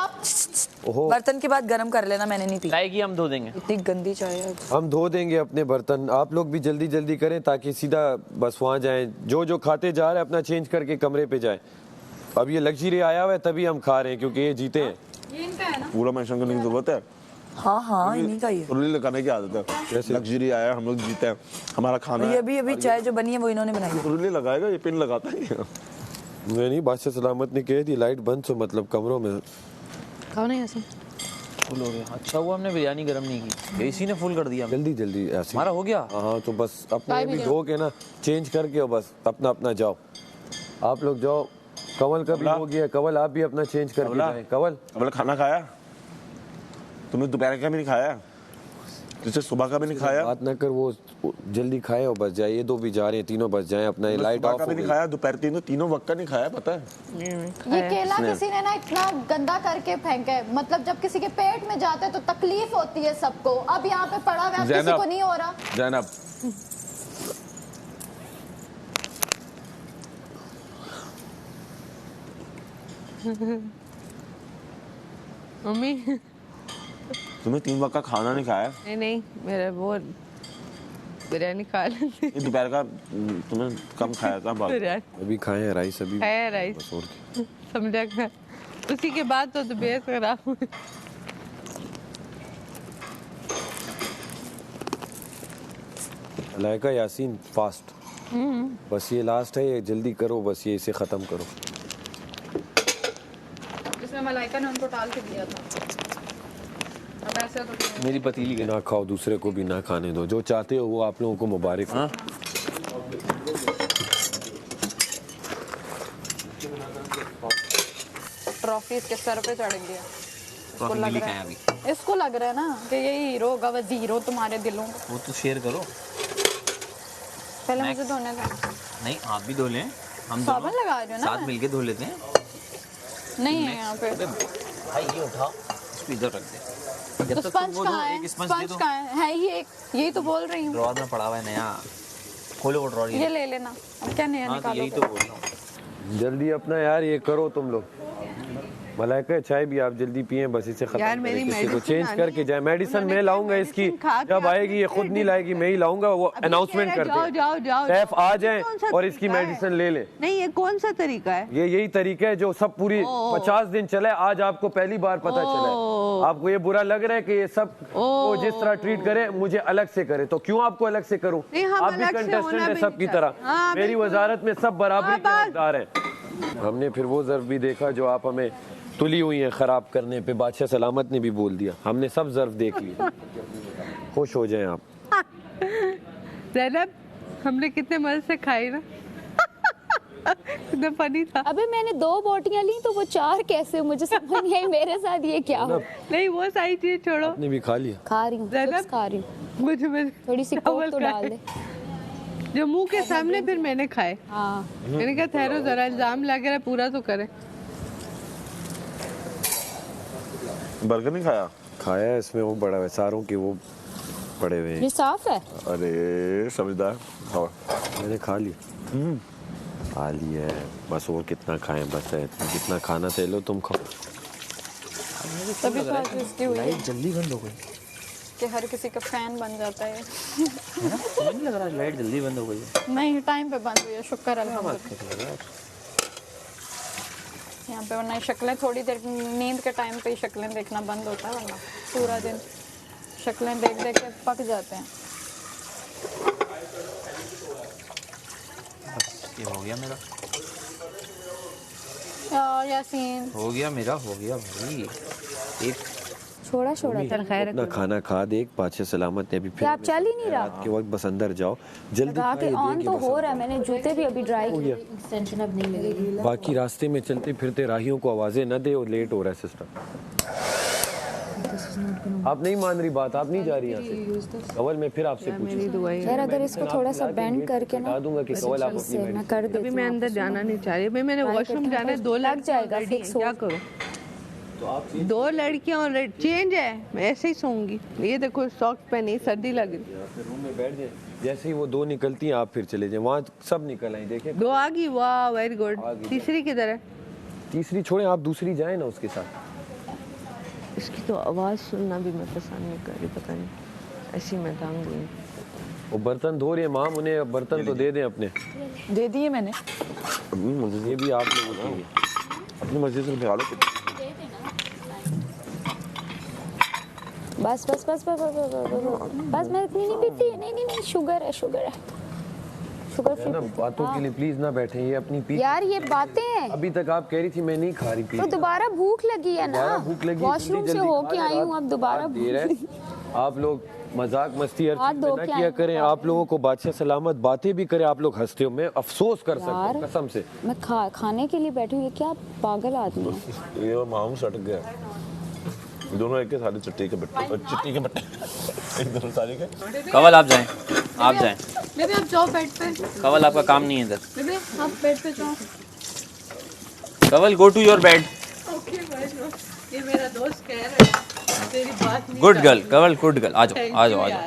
ओहो, बर्तन के बाद गरम कर लेना, मैंने नहीं पी। चाय की हम धो देंगे। इतनी गंदी चाय है। हम धो देंगे अपने बर्तन, आप लोग भी जल्दी जल्दी करें ताकि सीधा बस वहाँ जाएं। जो जो खाते जा रहे हैं अपना चेंज करके कमरे पे जाएं। अब ये लग्जरी आया हुआ है तभी हम खा रहे हैं क्योंकि ये जीते हैं। ये इनका है ना? पूरा मेंशन करने की जरूरत है? हाँ हाँ, इन्हीं का ही है। रुली लगाने की आदत है। जैसे लग्जरी आया है, हम लोग जीते हैं, हमारा खाना ये अभी चाय जो बनी है वो इन्होंने बनाई है। रुली लगाएगा, ये पिन लगाता है। मैं नहीं, बादशाह सलामत ने कह दी लाइट बंद, तो मतलब कमरों में खाओ नहीं ऐसे। फुल हो गया। अच्छा हुआ हमने बिरयानी गरम नहीं की, इसी ने फुल कर दिया। जल्दी जल्दी ऐसे हमारा हो गया। हाँ, तो बस अपने भी धो के ना चेंज करके और बस अपना अपना जाओ। आप लोग जाओ। कवल का भी हो गया, कवल आप भी अपना चेंज करके जाएं। कवल खाना खाया तुमने? दोपहर का भी नहीं खाया, जैसे सुबह का भी नहीं खाया। बात ना कर, वो जल्दी खाए और बस जाए। ये दो भी जा रहे हैं, तीनों बस जाएं। अपना लाइट ऑफ का भी नहीं खाया, दोपहर तीनों वक्त का नहीं खाया, पता है? ये केला किसी ने ना इतना गंदा करके फेंका है, मतलब जब किसी के पेट में जाता है तो तकलीफ होती है सबको। अब यहाँ पे पड़ा हुआ है, किसी को नहीं हो रहा। जैनब मम्मी तुमने 3 वक्त का खाना नहीं खाया? नहीं, मेरा वो बिरयानी खा लेते। ये दोपहर का तुमने कम खाया था। अभी खाए हैं राइस, अभी खाया राइस, समझा कर उसी के बाद तो तबीयत खराब हुई। लाइका यासीन फास्ट, बस ये लास्ट है, ये जल्दी करो, बस ये इसे खत्म करो। इसमें मलाइका ने उनको टाल के दिया था। अब ऐसे तो मेरी पतीली ना खाओ, दूसरे को भी ना खाने दो। जो चाहते हो वो आप लोगों को मुबारक हो। ट्रॉफी इसके सर पे चढ़ गया। ट्रॉफी मिली कहाँ है अभी? इसको लग रहा है ना कि ये हीरो होगा, वजीर हो तुम्हारे दिलों। वो तो शेयर करो। पहले मुझे धोने का। नहीं, आप भी धो लें, हम साबुन लगा रहे हो ना? साथ मिलके धो लेते हैं। नहीं है यहाँ पे। भाई ये उठा, इसको इधर रख दे। तो स्पंज कहाँ है? स्पंज कहाँ है? है ही एक, यही तो बोल रही हूँ। ड्रॉअर में पड़ा हुआ है नया, खोलो वो ड्रॉअर। ये ले लेना। अब क्या नया हाँ, तो निकालो? यही तो बोल रहा हूँ। जल्दी अपना यार ये करो तुम लोग। मलाइका चाय भी आप जल्दी पिए, बस इसे खत्म यार, करें, मेरी किसी को मेडिसिन चेंज आनी करके जाए। मेडिसिन उन्होंने मैं कहा लाऊंगा इसकी, मेडिसिन खा के जब आप आएगी ये खुद नहीं लाएगी, मैं ही लाऊंगा, वो अभी अनाउंसमेंट कह रहे, कर दे। जाओ, जाओ, सैफ आ जाए कौन सा और इसकी तरीका है? मेडिसिन ले ले। नहीं, ये कौन सा तरीका है? ये यही तरीका है जो सब पूरी 50 दिन चले, आज आपको पहली बार पता चला है। आपको ये बुरा लग रहा है कि ये सब को जिस तरह ट्रीट करे मुझे अलग से करे, तो क्यों आपको अलग से करूं? नहीं, हम आप भी अलग से कंटेस्टेंट होना है भी सबकी नहीं तरह, चाहते। हाँ, मेरी बिल्कुल। वजारत में सब बराबरी हाँ, के बात- हकदार हैं। हमने फिर वो ज़र्फ भी देखा जो आप हमें तुली हुई है खराब करने पे, बादशाह सलामत ने भी बोल दिया, हमने सब ज़र्फ देख लिया। खुश हो जाएं आप। ज़ैनब, हमने कितने मजे से खाई ना। कितना फनी था। अबे मैंने 2 बोटियां ली तो वो 4 कैसे, मुझे समझ नहीं आई मेरे साथ ये क्या हो। नहीं, वो सारी चीज छोड़ो, आपने भी खा लिया? खा रही हूँ, ज़ैनब, chips खा रही हूँ, मुझे में थोड़ी सी कोक तो डाल दे। जो मुंह के सामने फिर मैंने खाए। हाँ मैंने कहा ठहरो जरा, इल्जाम लग रहा है, पूरा तो करे। बर्गर नहीं खाया? खाया है, इसमें वो बड़ा है, सारों के वो पड़े हुए ये हैं। साफ है। अरे समझदार। हाँ मैंने खा लिया, खा लिया है, बस और कितना खाएं, बस है जितना खाना था, लो तुम खाओ। तभी तो आज इसकी हुई है लाइट जल्दी बंद हो गई कि हर किसी का फैन बन जाता है। है ना? तुम्हें नहीं लग रहा लाइट जल्दी बंद हो गई है? नहीं, टाइम पे बंद हुई है, शुक्र अल्हम्दुलिल्लाह। यहाँ पे वरना शक्लें थोड़ी देर नींद के टाइम पे ही शक्लें देखना बंद होता है, वरना पूरा दिन शक्लें देख देख के पक जाते हैं। बस ये हो गया मेरा, यार यासीन, हो गया मेरा, हो गया भाई। एक छोड़ा छोड़ा था। अपना खाना खा दे, बादशाह सलामत ने अभी क्या आप चल ही नहीं रहा? रात के वक्त बस अंदर जाओ जल्दी, लगा के खा ये ऑन दे तो के हो बस रहा है, मैंने जूते भी अभी ड्राई किए। एक्सटेंशन अब नहीं लगेगी। बाकी रास्ते में चलते फिरते राहियों को आवाजें न दे और लेट हो रहा है सिस्टम। आप नहीं मान रही बात, आप नहीं जा रही यहाँ से। कवल मैं फिर आपसे मेरी दुआई है। यार अगर इसको थोड़ा सा बेंड करके ना बता दूंगा कि कवल आप अपनी इससे मैं कर देती अभी हूँ। मैं अंदर जाना नहीं चाह रही। अभी मैंने वॉशरूम जाना है, 2 लग जाएगा, लड़कियां fix क्या हो। करूँ? 2 लड़कियां और चेंज है, मैं ऐसे ही सोऊंगी। ये देखो सॉक्स पहनी, सर्दी लग रही। फिर रूम में बैठ जाए, जैसे ही वो 2 निकलती हैं आप फिर चले जाए, वहाँ सब निकल आई, देखें 2 आ गई, वाह वेरी गुड। तीसरी किधर है? तीसरी छोड़े, आप दूसरी जाए ना उसके साथ। इसकी तो आवाज़ सुनना भी मैं पसंद नहीं कर रही, पता नहीं ऐसी मैं टांग गई। वो बर्तन धो रही है माम, उन्हें बर्तन तो दे दें अपने। दे दिए मैंने। ये भी आप लोगों के लिए अपनी मर्जी से भिगा लो। बस बस बस बस बस बस बस बस मैं इतनी नहीं पीती। नहीं नहीं नहीं, शुगर है, शुगर है, शुगर फ्री। ना बातों के लिए प्लीज ना बैठे, ये अपनी पी। यार ये बातें हैं, अभी तक आप कह रही थी मैं नहीं खा रही पी। तो दोबारा भूख लगी है ना, दोबारा भूख लगी, वॉशरूम से होके आई हूँ, अब दोबारा देर है। आप लोग मजाक मस्ती हर हाथ चीज में धो ना के किया आई करें। हूँ। आप लोगों को बादशाह सलामत बातें भी करें, आप लोग हंसते हो, मैं अफसोस कर सकता हूँ यार। कसम से। मैं खाने के लिए बैठी हूँ, ये क्या पागल आदमी है। ये मामू सटक गया, दोनों एक के सारे चिट्टी के बट्टे, चिट्टी के बट्टे एक दोनों सारे के। कवल आप जाएं, आप जाएं। बेबी आप जाओ बेड पे। कवल आपका काम नहीं है इधर। बेबी आप बेड पे जाओ। Kawal go to your bed. Okay ये मेरा दोस्त कह रहा है, तेरी बात नहीं। Good girl Kawal, good girl, आ जाओ आ जाओ आ जाओ।